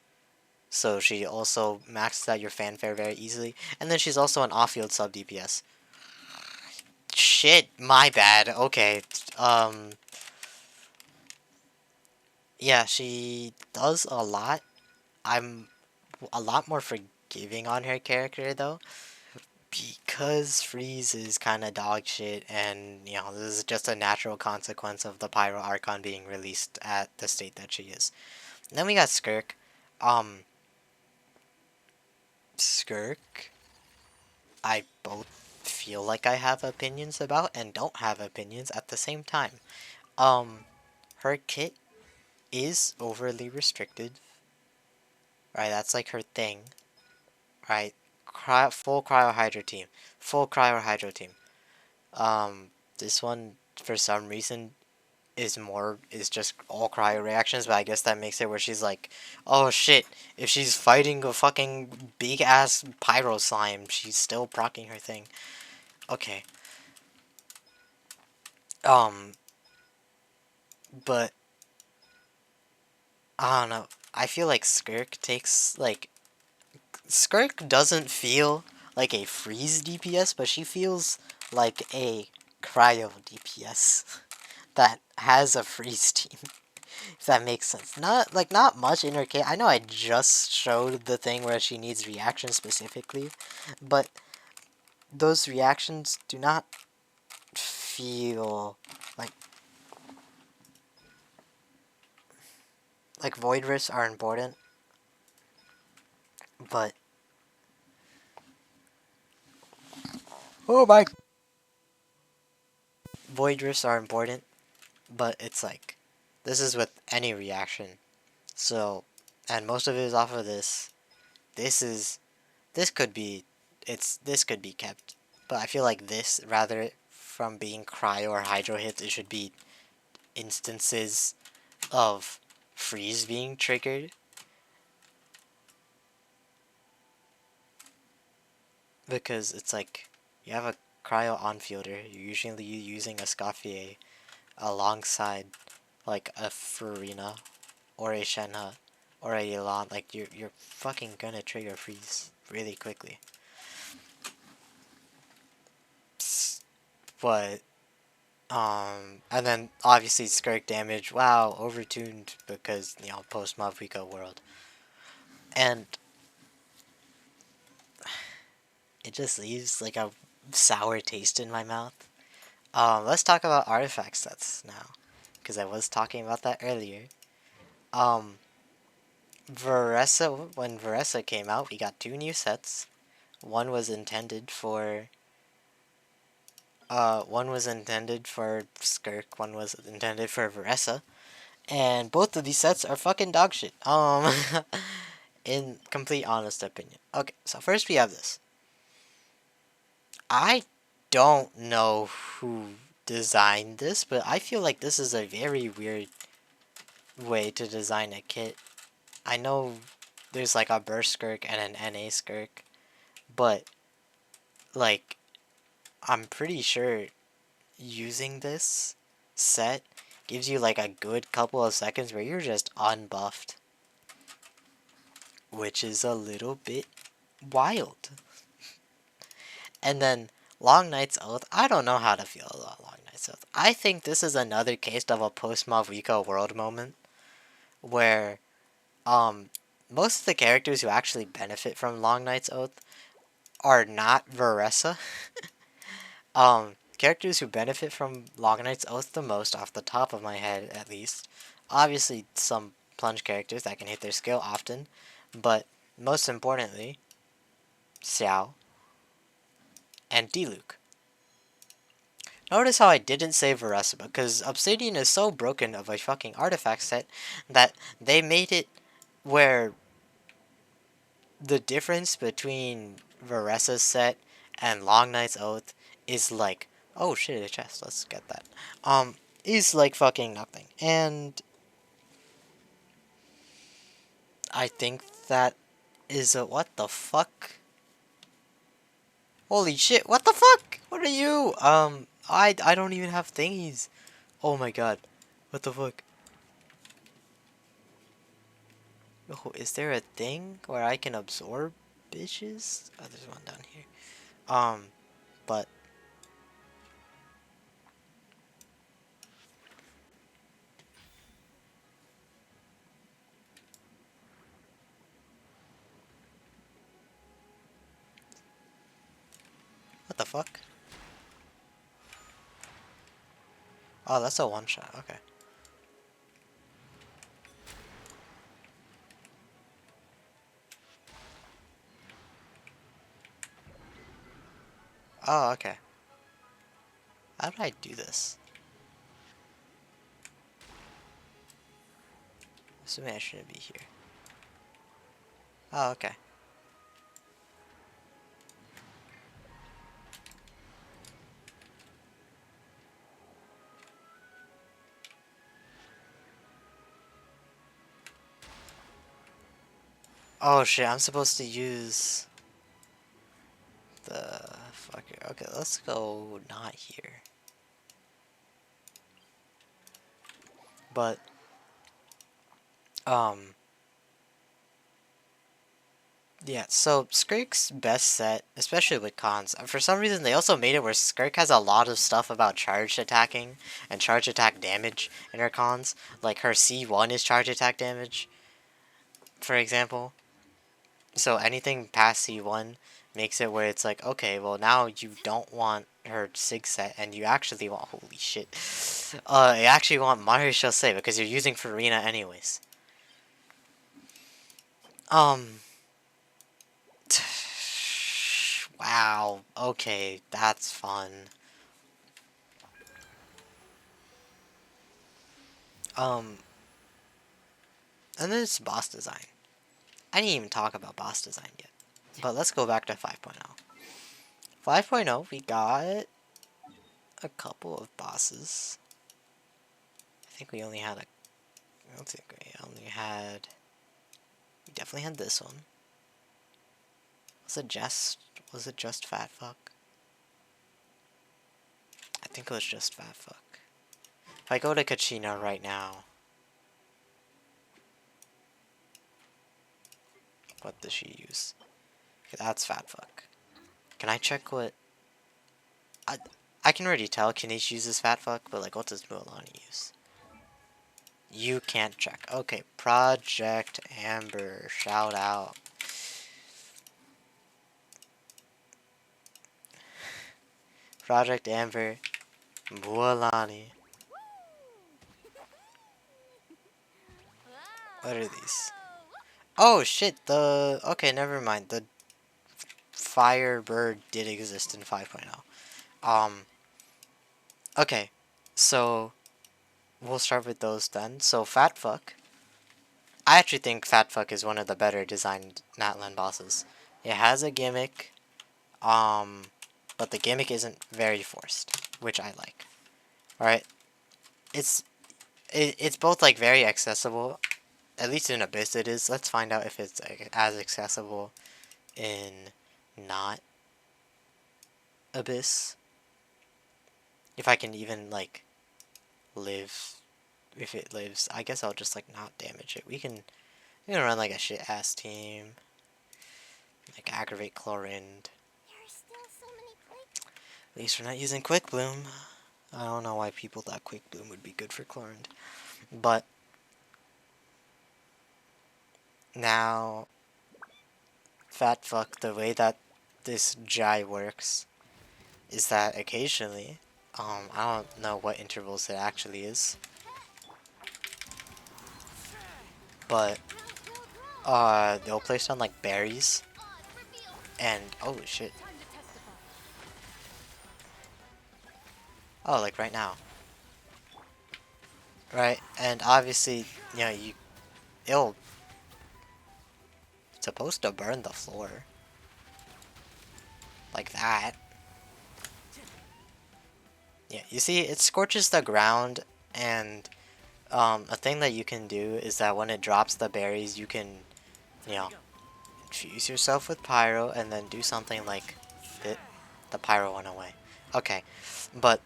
So she also maxes out your fanfare very easily. And then she's also an off-field sub DPS. shit, my bad. Okay. Um, yeah, she does a lot. I'm a lot more forgiving on her character though, because Freeze is kind of dog shit, and you know this is just a natural consequence of the Pyro Archon being released at the state that she is. And then we got Skirk. Um, Skirk, I both feel like I have opinions about and don't have opinions at the same time. Um, her kit is overly restricted, right? That's like her thing, right? Full cryo hydro team, full cryo hydro team. This one for some reason is just all cryo reactions, but I guess that makes it where she's like, oh shit, if she's fighting a fucking big ass pyro slime, she's still proccing her thing. Okay. Um, but I don't know. I feel like Skirk doesn't feel like a freeze DPS, but she feels like a cryo DPS that has a freeze team. If that makes sense. Not much in her case. I know I just showed the thing where she needs reactions specifically, but those reactions do not feel like void risks are important, but oh my, void risks are important, but it's like this is with any reaction. So, and most of it is off of this. This is this could be this could be kept, but I feel like this rather from being cryo or hydro hits, it should be instances of freeze being triggered, because it's like you have a cryo on fielder, you're usually using a Scoffier alongside like a Farina or a Shenhe or a Elan, like you're fucking gonna trigger freeze really quickly. But and then obviously Skirk damage, wow, overtuned because you know post Mavuika world, and it just leaves like a sour taste in my mouth. Let's talk about artifact sets now, because I was talking about that earlier. Um, when Varessa came out, we got two new sets. One was intended for Skirk, one was intended for Varessa, and both of these sets are fucking dog shit. In complete honest opinion. Okay, so first we have this. I don't know who designed this, but I feel like this is a very weird way to design a kit. I know there's like a burst skirk and an NA skirk, but like I'm pretty sure using this set gives you like a good couple of seconds where you're just unbuffed, which is a little bit wild. And then Long Night's Oath, I don't know how to feel about Long Night's Oath. I think this is another case of a post Mavuika world moment where um most of the characters who actually benefit from Long Night's Oath are not Varessa. Characters who benefit from Long Night's Oath the most, off the top of my head at least, obviously some plunge characters that can hit their skill often, but most importantly, Xiao and Diluc. Notice how I didn't say Varessa, because Obsidian is so broken of a fucking artifact set that they made it where the difference between Varessa's set and Long Night's Oath is like, oh shit, a chest, let's get that. Is like fucking nothing. And I think that is a, what the fuck? Holy shit, what the fuck? What are you? I don't even have thingies. Oh my god. What the fuck? Oh, is there a thing where I can absorb bitches? Oh, there's one down here. Um, but the fuck? Oh, that's a one-shot. Okay. Oh, okay. How do I do this? Assuming I shouldn't be here. Oh, okay. Oh shit, I'm supposed to use the fucker. Okay, let's go not here. But yeah, so Skirk's best set, especially with cons. For some reason, they also made it where Skirk has a lot of stuff about charged attacking and charge attack damage in her cons. Like her C1 is charge attack damage, for example. So anything past C1 makes it where it's like, okay, well now you don't want her Sig set and you actually want, holy shit, you actually want Mario Shosei because you're using Farina anyways. Wow, okay, that's fun. Um, and then it's boss design. I didn't even talk about boss design yet. But let's go back to 5.0. 5.0, we got a couple of bosses. I think we only had a... I don't think we only had... We definitely had this one. Was it just Fat Fuck? I think it was just Fat Fuck. If I go to Kachina right now... What does she use? Okay, that's Fat Fuck. Can I check what... I can already tell Kanish uses Fat Fuck, but like, what does Mualani use? You can't check. Okay, Project Amber, shout out. Project Amber, Mualani. What are these? Oh shit, okay, never mind. The Firebird did exist in 5.0. Okay, so we'll start with those then. So Fat Fuck. I actually think Fat Fuck is one of the better designed Natlan bosses. It has a gimmick, but the gimmick isn't very forced, which I like. Alright, it's both like very accessible, at least in Abyss it is. Let's find out if it's as accessible in not Abyss. If I can even like live, if it lives, I guess I'll just like not damage it. We can run like a shit ass team, like aggravate Chlorind. At least we're not using Quick Bloom. I don't know why people thought Quick Bloom would be good for Chlorind, but now Fat Fuck, the way that this Jai works is that occasionally, I don't know what intervals it actually is, but they'll place down like berries, and oh shit, oh like right now, right, and obviously you know it'll it's supposed to burn the floor like that. Yeah, you see, it scorches the ground, and a thing that you can do is that when it drops the berries, you can, you know, infuse yourself with pyro and then do something like it. The pyro went away. Okay, but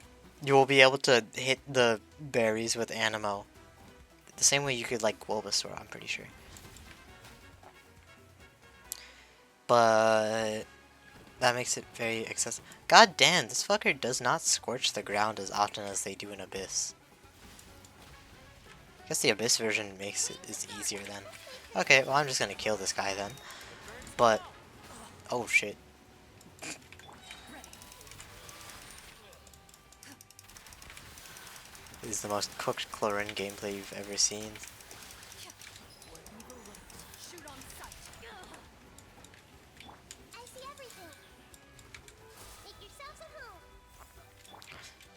you will be able to hit the berries with Animo the same way you could like Bulbasaur, I'm pretty sure. But that makes it very accessible. God damn, this fucker does not scorch the ground as often as they do in Abyss. I guess the Abyss version makes it is easier then. Okay, well I'm just gonna kill this guy then. But oh shit. is the most cooked chlorine gameplay you've ever seen.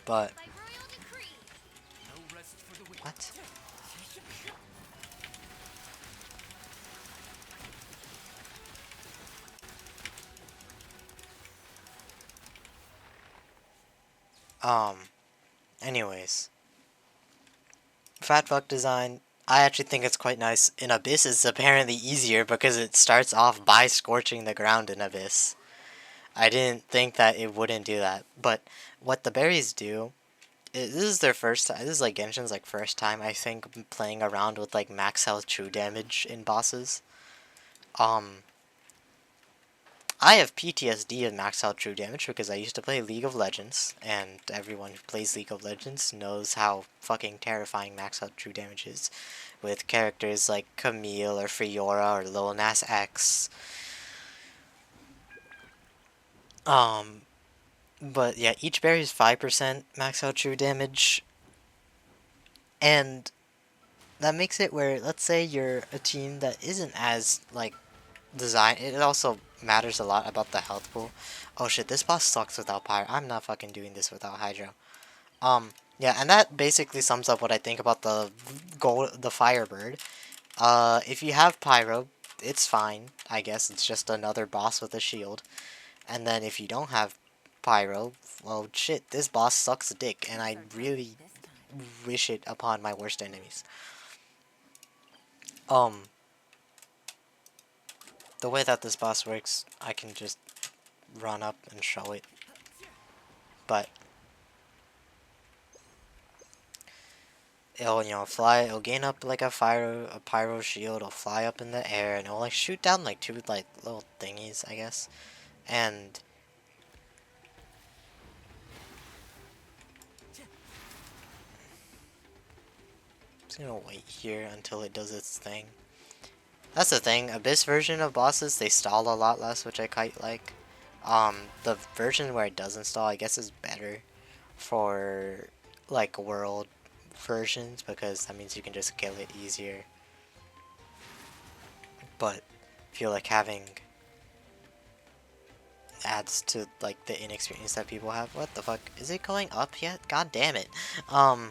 But what? Anyways, Fatfuck design. I actually think it's quite nice. In Abyss, it's apparently easier because it starts off by scorching the ground in Abyss. I didn't think that it wouldn't do that, but what the berries do, this is their first time. This is like Genshin's like first time I think playing around with like max health true damage in bosses. Um, I have PTSD of max out true damage because I used to play League of Legends, and everyone who plays League of Legends knows how fucking terrifying max out true damage is, with characters like Camille or Fiora or Lil Nas X. Um, but yeah, each berry is 5% max out true damage, and that makes it where, let's say you're a team that isn't as like design. It also matters a lot about the health pool. Oh shit, this boss sucks without Pyro. I'm not fucking doing this without Hydro. Yeah, and that basically sums up what I think about the Firebird. If you have Pyro, it's fine. I guess it's just another boss with a shield. And then if you don't have Pyro, well, shit, this boss sucks a dick, and I really wish it upon my worst enemies. Um, the way that this boss works, I can just run up and show it. But it'll, fly, it'll gain up like a pyro shield, it'll fly up in the air, and it'll like shoot down like two like little thingies, I guess. And I'm just gonna wait here until it does its thing. That's the thing, Abyss version of bosses, they stall a lot less, which I quite like. The version where it doesn't stall, I guess, is better for like world versions because that means you can just kill it easier. But I feel like having adds to like the inexperience that people have. What the fuck? Is it going up yet? God damn it. Oh,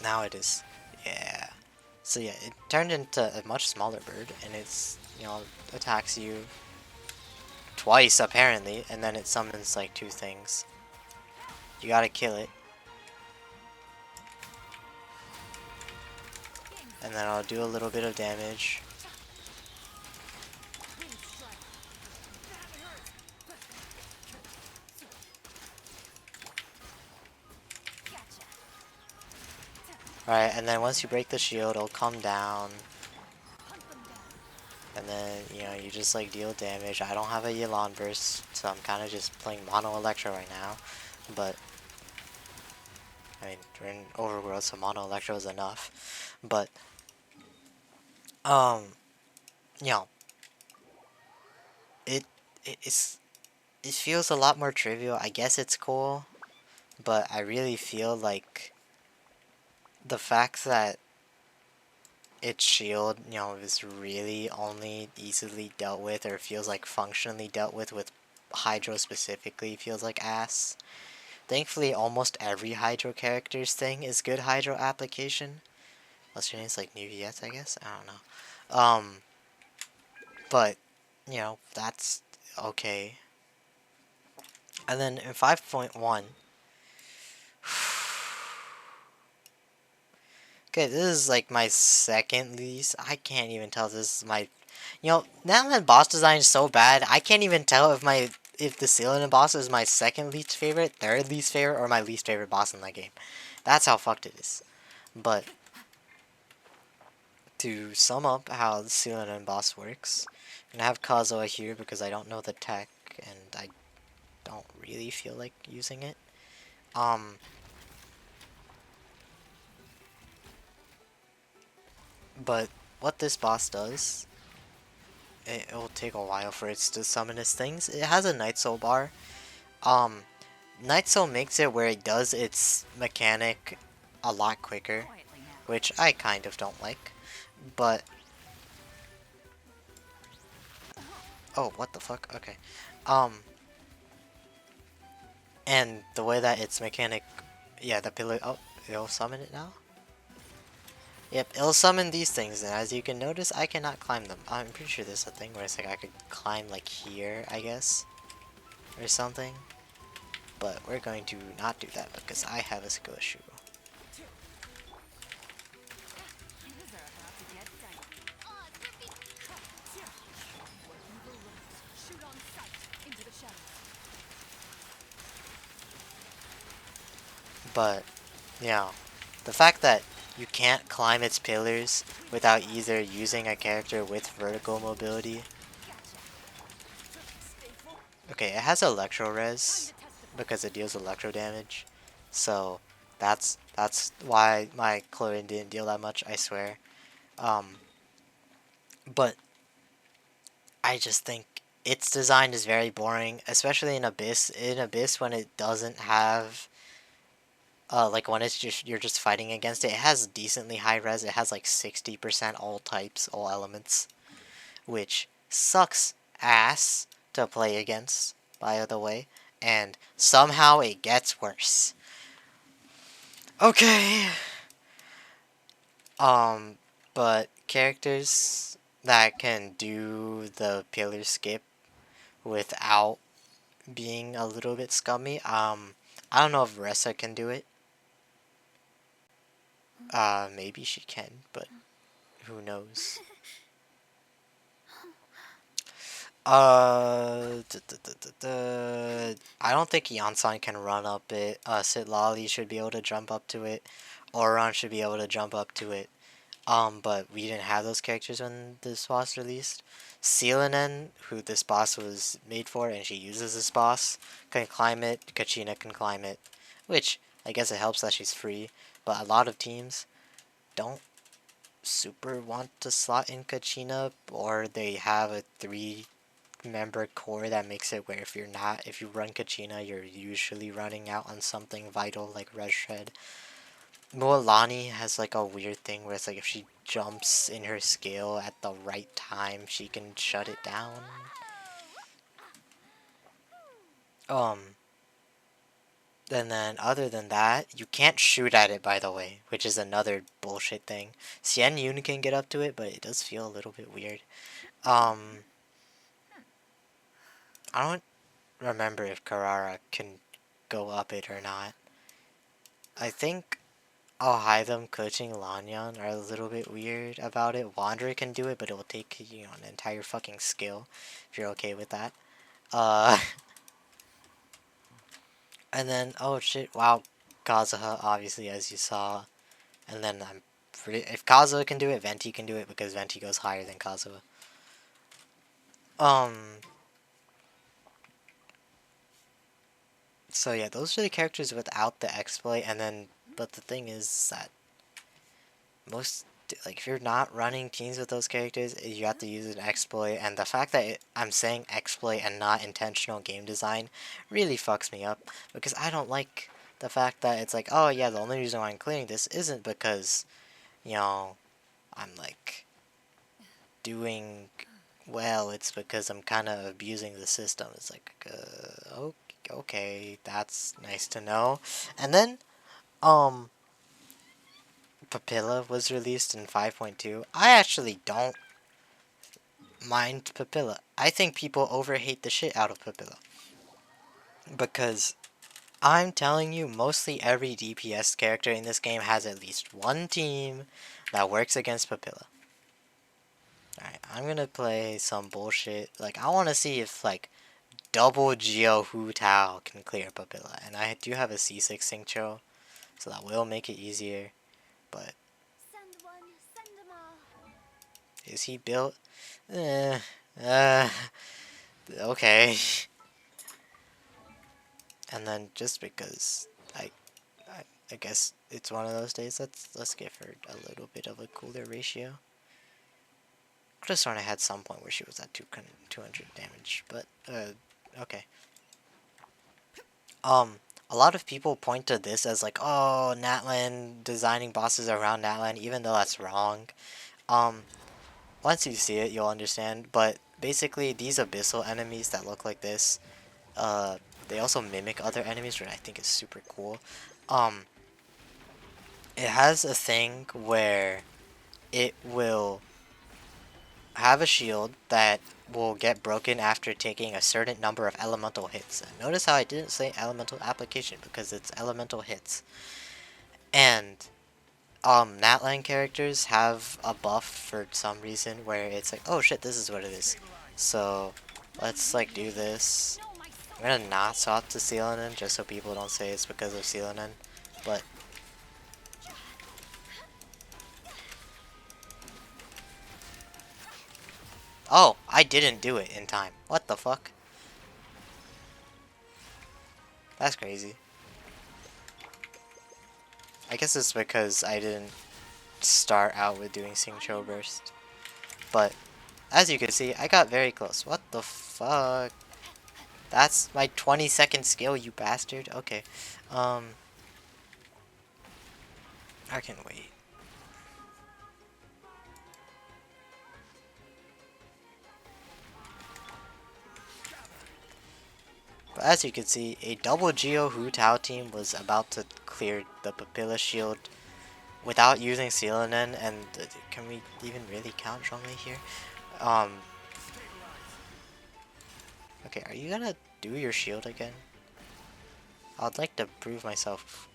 now it is. Yeah. So yeah, it turned into a much smaller bird, and it's, attacks you twice apparently, and then it summons like two things. You gotta kill it. And then I'll do a little bit of damage. Alright, and then once you break the shield, it'll come down. And then, you just like deal damage. I don't have a Yelan burst, so I'm kind of just playing Mono Electro right now. But, I mean, we're in Overworld, so Mono Electro is enough. But, um, you know, it, it feels a lot more trivial. I guess it's cool, but I really feel like the fact that its shield, is really only easily dealt with, or feels like functionally dealt with Hydro specifically, feels like ass. Thankfully, almost every Hydro character's thing is good Hydro application. Unless your name's like Nuviet, I guess? I don't know. But, that's okay. And then in 5.1, okay, this is like my second least. I can't even tell if this is my... Natlan boss design is so bad, I can't even tell if the Ceiling boss is my second least favorite, third least favorite, or my least favorite boss in that game. That's how fucked it is. But, to sum up how the Ceiling boss works, I'm gonna have Kazuha here because I don't know the tech, and I don't really feel like using it. But what this boss does, it will take a while for it to summon its things. It has a Night Soul bar. Night Soul makes it where it does its mechanic a lot quicker, which I kind of don't like. But oh, what the fuck? Okay. Um, and the way that its mechanic, yeah, the pillar. Oh, it'll summon it now. Yep, it'll summon these things, and as you can notice, I cannot climb them. I'm pretty sure there's a thing where it's like I could climb like here, I guess, or something. But we're going to not do that because I have a skill issue. But, yeah, the fact that you can't climb its pillars without either using a character with vertical mobility. Okay, it has electro res because it deals electro damage. So that's why my chlorine didn't deal that much, I swear. Um, but I just think its design is very boring, especially in Abyss. In Abyss, when it doesn't have, like when it's just you're just fighting against it, it has decently high res. It has like 60% all types, all elements, which sucks ass to play against, by the way. And somehow it gets worse. Okay. Um, but characters that can do the pillar skip without being a little bit scummy. I don't know if Ressa can do it. Maybe she can, but who knows? I don't think Yansan can run up it. Sitlali should be able to jump up to it. Oron should be able to jump up to it. But we didn't have those characters when this boss released. Selenin, who this boss was made for, and she uses this boss, can climb it. Kachina can climb it, which I guess it helps that she's free. But a lot of teams don't super want to slot in Kachina, or they have a three-member core that makes it where if you run Kachina, you're usually running out on something vital like Red Shred. Mualani has like a weird thing where it's like if she jumps in her scale at the right time, she can shut it down. Um, and then other than that, you can't shoot at it, by the way, which is another bullshit thing. Xian Yun can get up to it, but it does feel a little bit weird. Um, I don't remember if Karara can go up it or not. I think I'll hide them coaching Lanyan are a little bit weird about it. Wanderer can do it, but it will take, you know, an entire fucking skill, if you're okay with that. Uh, and then, oh shit, wow, Kazuha, obviously, as you saw. And then if Kazuha can do it, Venti can do it, because Venti goes higher than Kazuha. Um, so yeah, those are the characters without the exploit, and then, but the thing is that most, like, if you're not running teams with those characters, you have to use an exploit, and the fact that I'm saying exploit and not intentional game design really fucks me up, because I don't like the fact that it's like, oh yeah, the only reason why I'm clearing this isn't because, you know, I'm like doing well, it's because I'm kind of abusing the system. It's like, okay, that's nice to know. And then, Papilla was released in 5.2. I actually don't mind Papilla. I think people overhate the shit out of Papilla. Because I'm telling you, mostly every DPS character in this game has at least one team that works against Papilla. Alright, I'm gonna play some bullshit. Like, I wanna see if, like, double Geo Hu Tao can clear Papilla. And I do have a C6 Xingqiu, so that will make it easier. But is he built? Okay. And then just because I, I guess it's one of those days, let's give her a little bit of a cooler ratio. Could have sworn I had some point where she was at 200 damage, but okay. A lot of people point to this as like, oh, Natlan designing bosses around Natlan, even though that's wrong. Um, Once you see it, you'll understand. But basically, these abyssal enemies that look like this, uh, they also mimic other enemies, which I think is super cool. Um, it has a thing where it will have a shield that will get broken after taking a certain number of elemental hits. And notice how I didn't say elemental application because it's elemental hits. And Natlan characters have a buff for some reason where it's like, oh shit, this is what it is. So let's like do this. I'm gonna not swap to Sealonen just so people don't say it's because of Sealonen. But oh, I didn't do it in time. What the fuck? That's crazy. I guess it's because I didn't start out with doing Sing-Cho Burst. But as you can see, I got very close. What the fuck? That's my 20-second skill, you bastard. Okay. I can wait. But as you can see, a double Geo Hu Tao team was about to clear the Papilla shield without using Sealonen, and can we even really count Zhongli here? Okay, are you gonna do your shield again? I'd like to prove myself.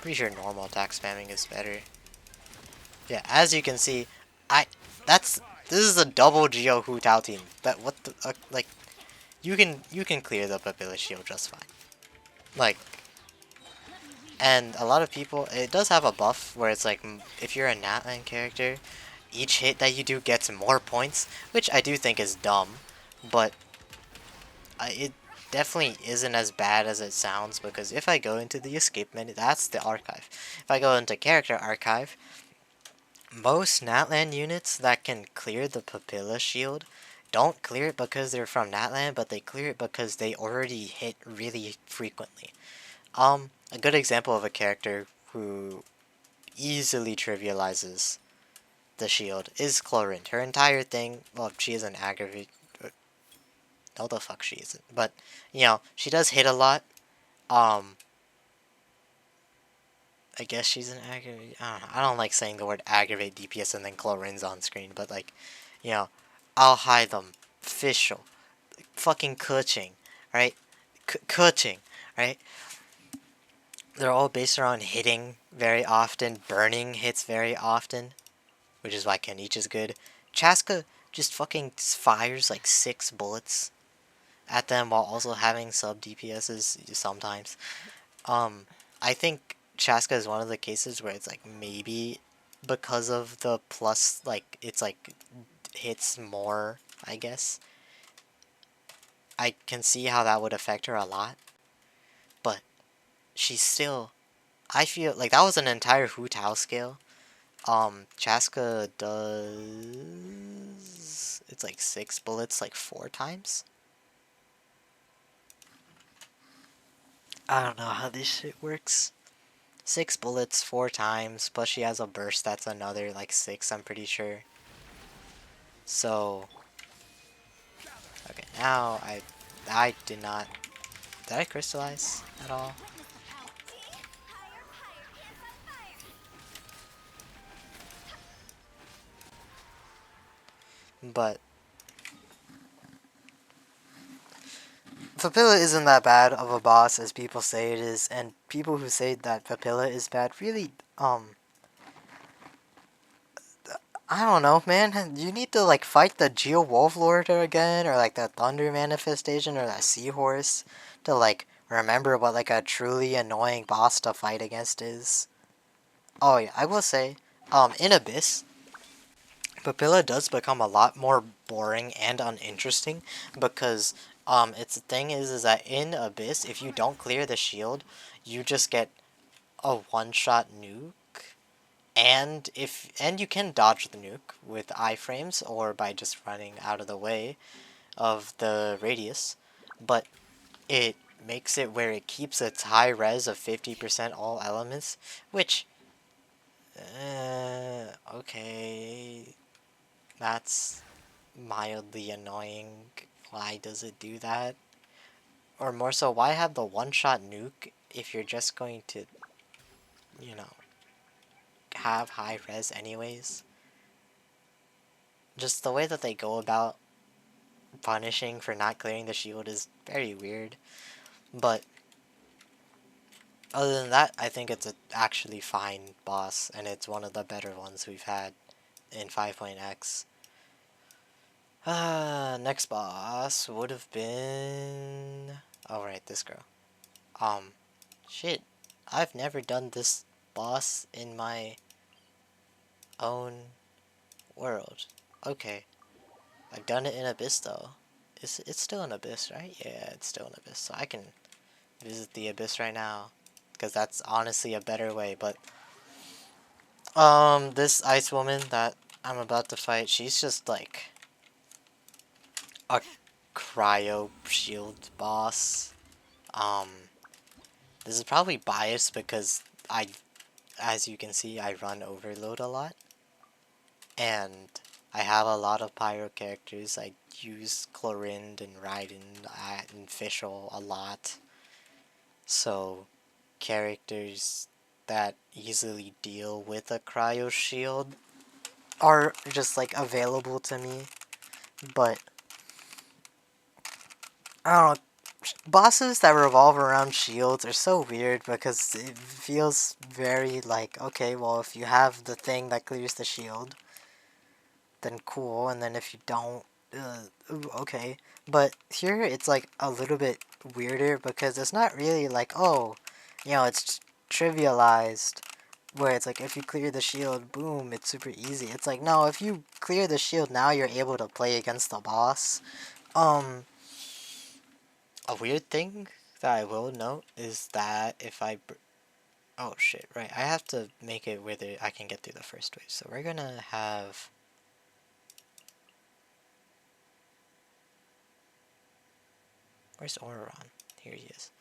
Pretty sure normal attack spamming is better. Yeah, as you can see, I this is a double Geo Hu Tao team. That what the like you can clear the Papilla shield just fine. Like, and a lot of people, it does have a buff where it's like if you're a Natlan character, each hit that you do gets more points, which I do think is dumb, but it definitely isn't as bad as it sounds because if I go into the escape menu, that's the archive. If I go into character archive, most Natlan units that can clear the Papilla shield don't clear it because they're from Natlan, but they clear it because they already hit really frequently. A good example of a character who easily trivializes the shield is Chlorint. Her entire thing, well, she is an aggravate. No, the fuck she isn't. But, you know, she does hit a lot. Um, I guess she's an aggravate. I don't know. I don't like saying the word aggravate DPS and then Chlorint's on screen, but like, you know, I'll hide them. Fischl. Fucking Kuching. Right? Kuching. Right? They're all based around hitting very often, burning hits very often, which is why Kenichi is good. Chaska just fucking fires like 6 bullets at them while also having sub DPSs sometimes. I think Chaska is one of the cases where it's like maybe because of the plus, like it's like hits more, I guess. I can see how that would affect her a lot, but she's still. I feel like that was an entire Hu Tao scale. Chaska does. It's like 6 bullets, like 4 times. I don't know how this shit works. 6 bullets 4 times, plus she has a burst that's another like 6, I'm pretty sure. So. Okay, now I did not. Did I crystallize at all? But Papilla isn't that bad of a boss as people say it is, and people who say that Papilla is bad really, I don't know, man. You need to like fight the Geo Wolf Lord again, or like the Thunder Manifestation, or that Seahorse, to like remember what like a truly annoying boss to fight against is. Oh yeah, I will say, in Abyss, Papilla does become a lot more boring and uninteresting because its thing is that in Abyss, if you don't clear the shield, you just get a one-shot nuke, and you can dodge the nuke with iframes or by just running out of the way of the radius, but it makes it where it keeps its high res of 50% all elements, which okay, that's mildly annoying. Why does it do that? Or more so, why have the one-shot nuke if you're just going to, you know, have high res anyways? Just the way that they go about punishing for not clearing the shield is very weird. But other than that, I think it's a actually fine boss, and it's one of the better ones we've had in 5.x. Next boss would have been... Oh, right, this girl. Shit. I've never done this boss in my own world. Okay. I've done it in Abyss, though. It's still in Abyss, right? Yeah, it's still in Abyss, so I can visit the Abyss right now. Because that's honestly a better way, but... this ice woman that I'm about to fight, she's just like... a cryo shield boss. This is probably biased because as you can see, I run overload a lot. And I have a lot of pyro characters. I use Chlorind and Raiden and Fischl a lot. So, characters that easily deal with a cryo shield are just like available to me. But, I don't know. Bosses that revolve around shields are so weird because it feels very like, okay, well, if you have the thing that clears the shield, then cool, and then if you don't, okay. But here it's like a little bit weirder because it's not really like, oh, you know, it's trivialized, where it's like if you clear the shield, boom, it's super easy. It's like, no, if you clear the shield, now you're able to play against the boss. A weird thing that I will note is that if oh shit, right, I have to make it where I can get through the first wave, so we're gonna have... Where's Auron? Here he is.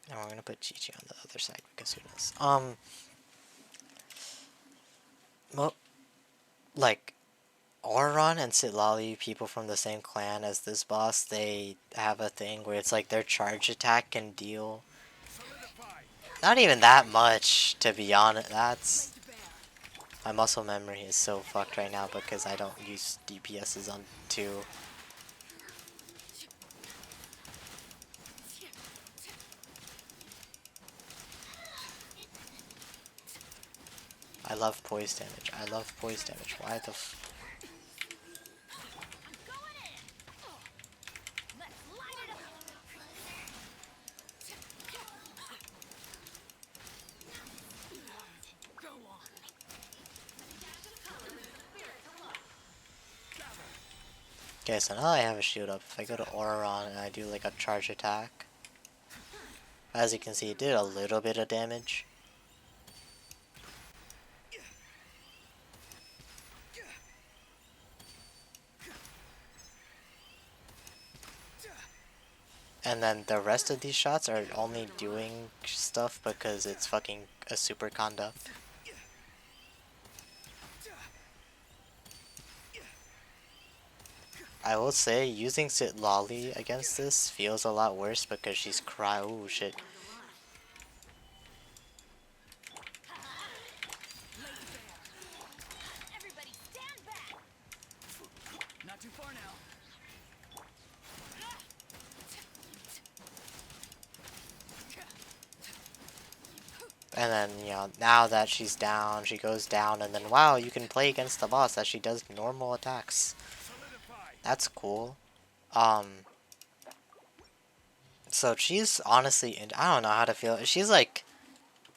Now we're gonna put Chi-Chi on the other side because who knows. Well, like, Auron and Sitlali, people from the same clan as this boss, they have a thing where it's like their charge attack can deal not even that much, to be honest. That's... My muscle memory is so fucked right now because I don't use DPSs on 2. I love poise damage. I love poise damage. Why the Okay, so now I have a shield up. If I go to Auron and I do like a charge attack, as you can see, it did a little bit of damage. And then the rest of these shots are only doing stuff because it's fucking a super conduct. I will say, using Sitlali against this feels a lot worse because she's oh shit. Not too far now. And then, you know, now that she's down, she goes down, and then, wow, you can play against the boss as she does normal attacks. That's cool. So she's honestly, I don't know how to feel. She's like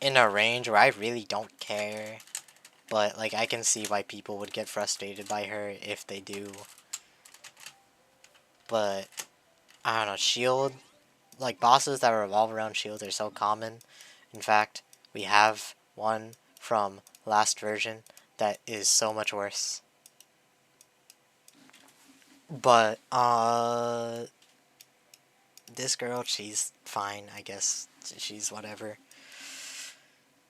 in a range where I really don't care but like I can see why people would get frustrated by her if they do. But I don't know, shield, like bosses that revolve around shield are so common. In fact, we have one from last version that is so much worse. But this girl, she's fine, I guess. She's whatever.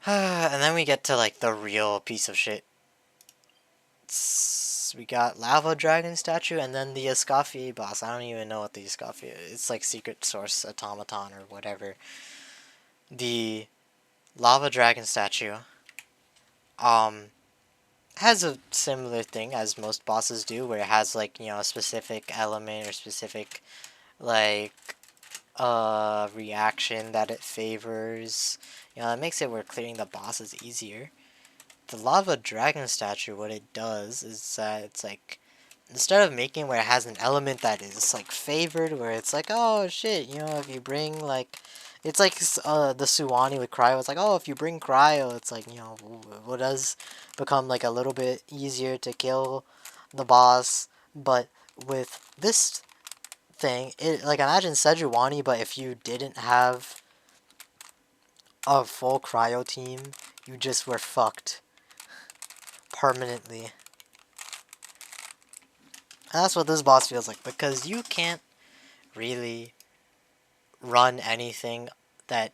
And then we get to like the real piece of shit. We got Lava Dragon statue and then the Escoffier boss. I don't even know what the Escoffier is. It's like Secret Source Automaton or whatever. The Lava Dragon statue um has a similar thing as most bosses do, where it has like, you know, a specific element or specific like reaction that it favors. You know, that makes it where clearing the boss is easier. The Lava Dragon statue, what it does is that it's like, instead of making where it has an element that is like favored, where it's like, oh shit, you know, if you bring like, it's like the Suwani with Cryo. It's like, oh, if you bring Cryo, it's like, you know, what does become like a little bit easier to kill the boss. But with this thing, it like, imagine Sejuani, but if you didn't have a full Cryo team, you just were fucked permanently. And that's what this boss feels like, because you can't really run anything that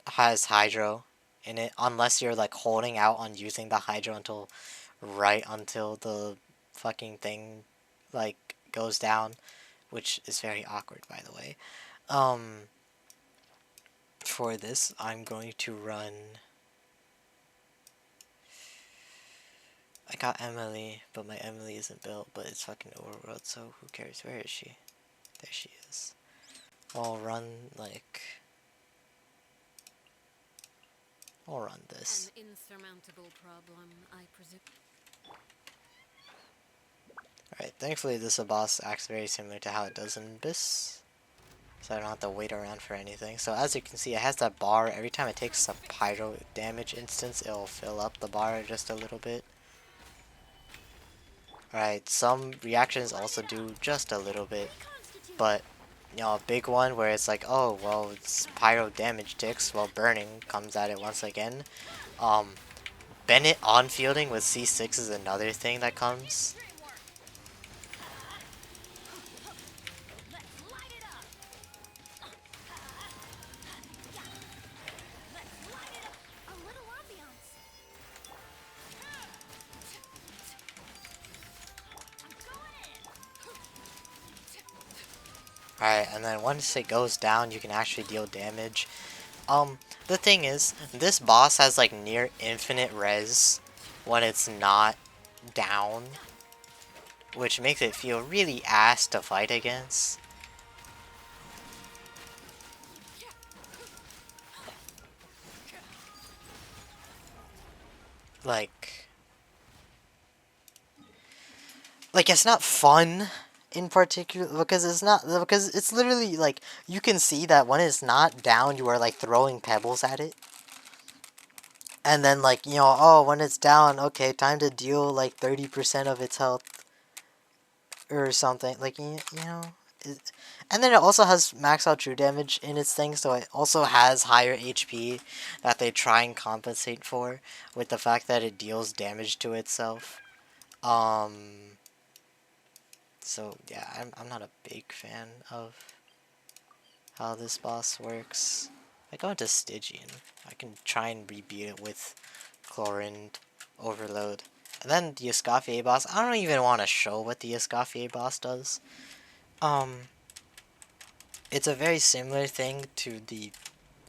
has Hydro in it unless you're like holding out on using the Hydro until the fucking thing like goes down, which is very awkward, by the way. For this, I'm going to run. I got Emily, but my Emily isn't built, but it's fucking overworld, so who cares? Where is she? There she is. I'll run like. I'll run this. An insurmountable problem, I presume. Alright, thankfully this boss acts very similar to how it does in Abyss. So I don't have to wait around for anything. So as you can see, it has that bar. Every time it takes a pyro damage instance, it'll fill up the bar just a little bit. Alright, some reactions also do just a little bit. But, you know, a big one where it's like, oh, well, it's pyro damage ticks, while burning comes at it once again. Bennett on-fielding with C6 is another thing that comes. Alright, and then once it goes down, you can actually deal damage. The thing is, this boss has like near infinite res when it's not down, which makes it feel really ass to fight against. Like it's not fun in particular, because it's literally like, you can see that when it's not down, you are like throwing pebbles at it. And then like, you know, oh, when it's down, okay, time to deal like 30% of its health or something, like, you know. And then it also has max out true damage in its thing, so it also has higher HP that they try and compensate for with the fact that it deals damage to itself. So yeah, I'm not a big fan of how this boss works. I go into Stygian. I can try and rebeat it with Chlorine Overload. And then the Escoffier boss, I don't even want to show what the Escoffier boss does. It's a very similar thing to the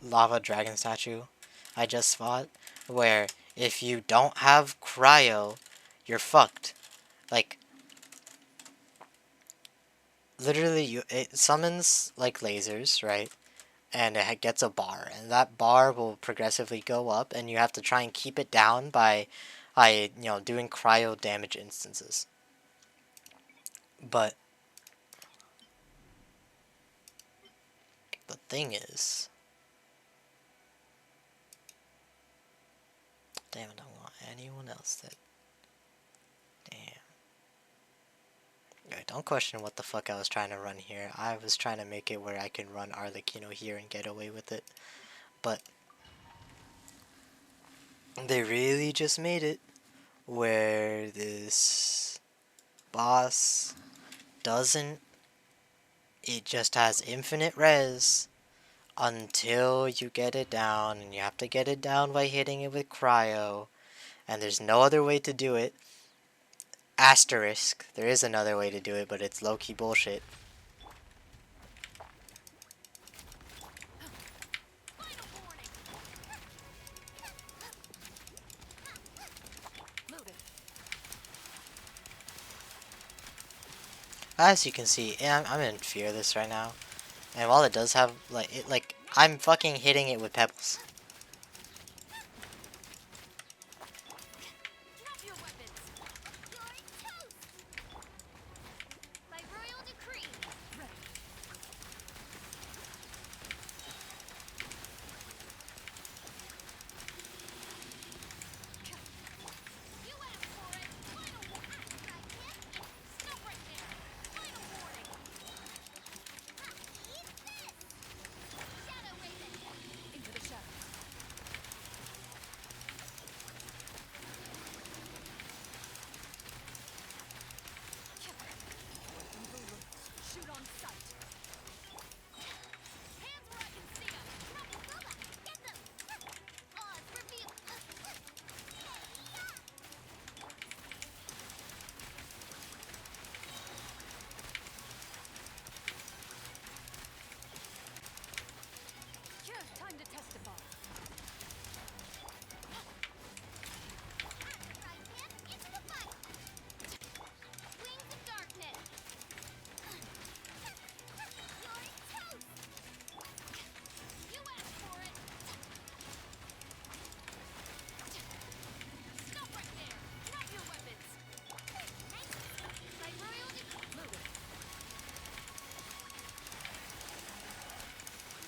Lava Dragon statue I just fought, where if you don't have Cryo, you're fucked. Like, literally, it summons, like, lasers, right? And it gets a bar, and that bar will progressively go up, and you have to try and keep it down by you know, doing Cryo damage instances. But the thing is, damn it, I want anyone else that... Damn. Okay, don't question what the fuck I was trying to run here. I was trying to make it where I can run Arlecchino here and get away with it. But they really just made it where this boss doesn't... It just has infinite res until you get it down, and you have to get it down by hitting it with cryo, and there's no other way to do it. Asterisk, there is another way to do it, but it's low-key bullshit. As you can see, I'm in Fearless right now, and while it does have, like, I'm fucking hitting it with pebbles.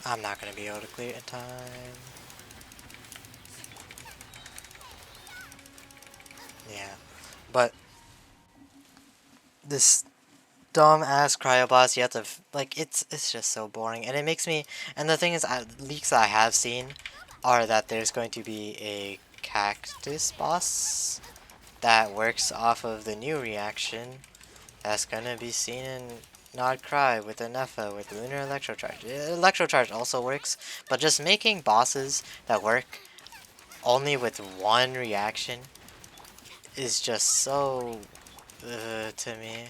I'm not gonna be able to clear it in time. Yeah, but this dumb ass cryobots, you have to like, it's just so boring, and it makes me. And the thing is, leaks that I have seen are that there's going to be a cactus boss that works off of the new reaction that's gonna be seen in Not Cry with the Nepha with Lunar Electrocharge. Electrocharge also works, but just making bosses that work only with one reaction is just so to me.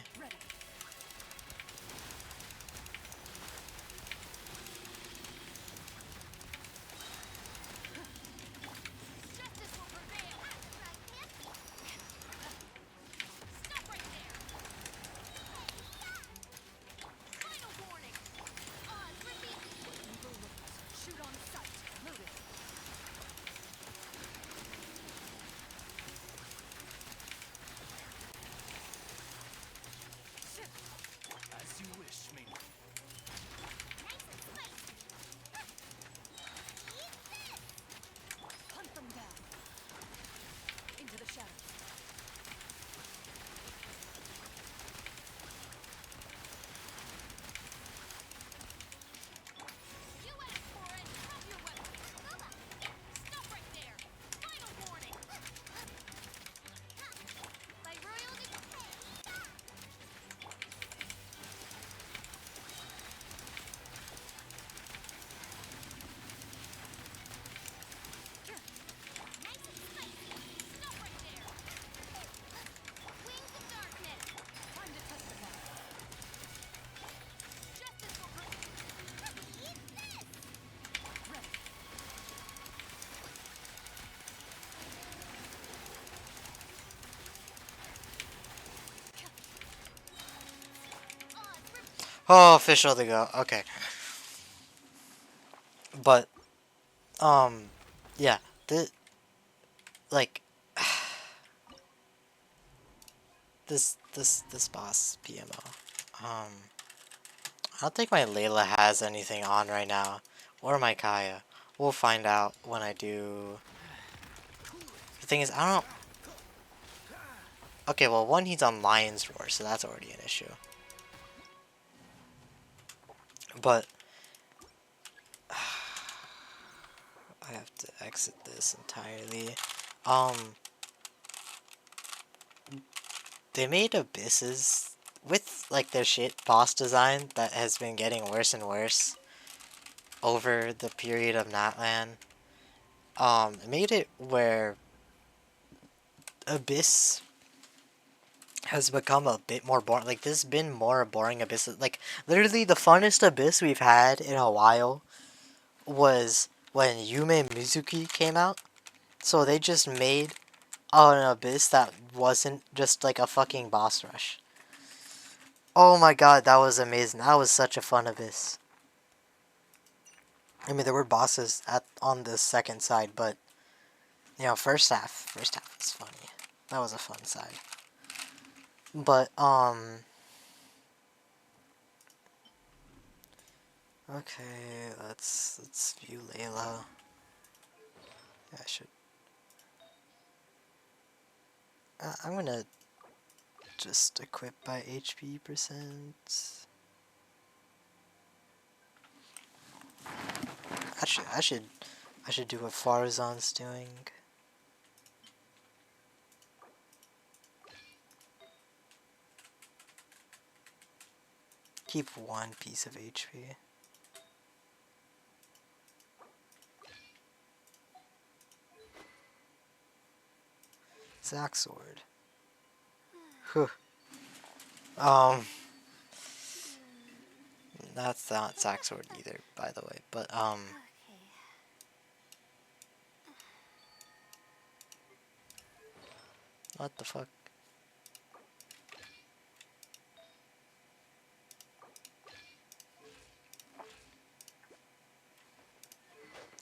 As you wish, Ming. Hunt them down. Into the shadows. Oh, official to go. Okay, but yeah, the like this boss PMO. I don't think my Layla has anything on right now, or my Kaya. We'll find out when I do. The thing is, I don't. Okay, well, one, he's on Lion's Roar, so that's already an issue. But I have to exit this entirely. They made abysses with like their shit boss design that has been getting worse and worse over the period of Natlan. It made it where Abyss has become a bit more boring. Like, this has been more boring Abyss. Like, literally the funnest Abyss we've had in a while was when Yume Mizuki came out. So they just made an Abyss that wasn't just like a fucking boss rush. Oh my god, that was amazing. That was such a fun Abyss. I mean, there were bosses on the second side, but you know, first half was funny. That was a fun side. But okay, let's view Layla. Yeah, I should. I'm gonna just equip by HP percent. I should do what Farazan's doing. Keep one piece of HP. Zack Sword. Whew. That's not Zack Sword either, by the way. But what the fuck?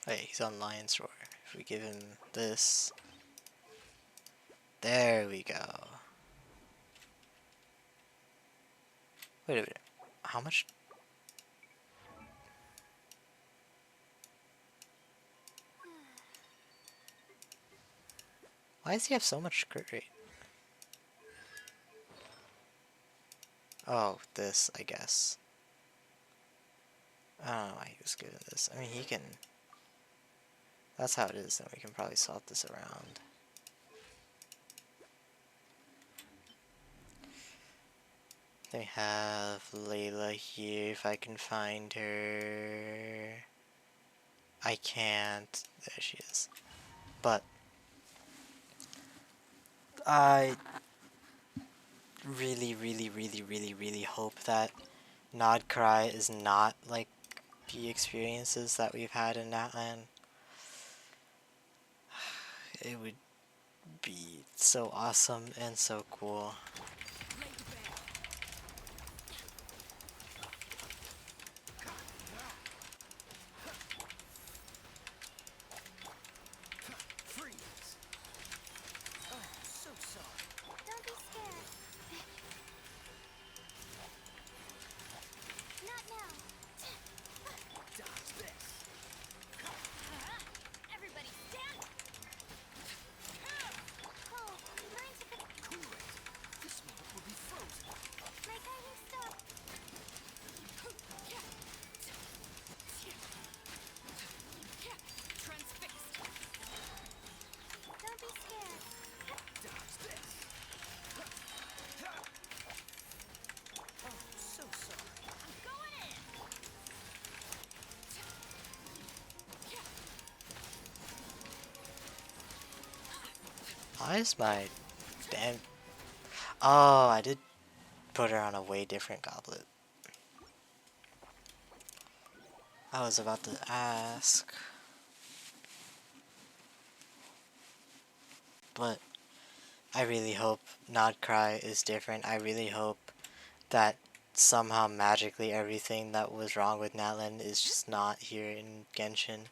Hey, he's on Lion's Roar. If we give him this, there we go. Wait a minute. How much? Why does he have so much crit rate? Oh, this, I guess. I don't know why he was good at this. I mean, he can... That's how it is, then we can probably swap this around. They have Layla here, if I can find her... I can't. There she is. But... I really hope that Nod Cry is not like the experiences that we've had in Natlan. It would be so awesome and so cool. Freeze! Oh, so sorry. Don't be scared. Not now. Dodge this. Everybody stand. Oh, mind if it... Cool it. This moment will be frozen. My guiding stop. Transfixed. Don't be scared. Dodge this. Oh, so sorry. I'm going in. Why is my damn... Oh, I did put her on a way different goblet. I was about to ask. But I really hope Nod Cry is different. I really hope that somehow magically everything that was wrong with Natlan is just not here in Genshin.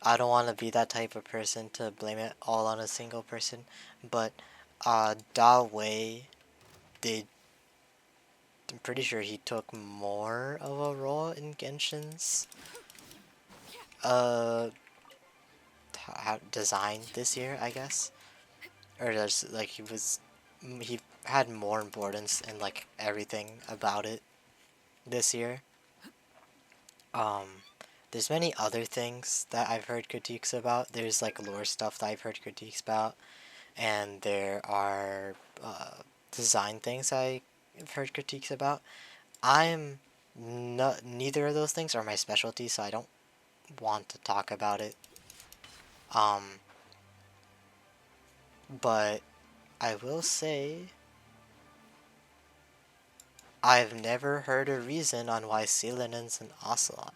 I don't want to be that type of person to blame it all on a single person, but Da Wei did. I'm pretty sure he took more of a role in Genshin's design this year, I guess. or there's like he had more importance in like everything about it this year. Um, there's many other things that I've heard critiques about. There's like lore stuff that I've heard critiques about, and there are design things I've heard critiques about. I'm not neither of those things are my specialty, so I don't want to talk about it. Um, but I will say I've never heard a reason on why Selenon's an ocelot.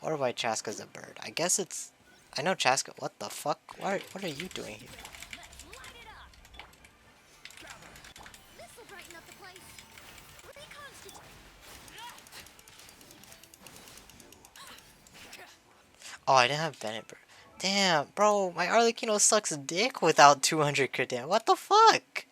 Or why Chaska's a bird. I guess it's... I know Chaska... What the fuck? What are you doing here? Let's light it up. This'll brighten up the place. Reconstitute. Oh, I didn't have Bennett, bro. Damn, bro, my Arlecchino sucks dick without 200 crit damage. What the fuck?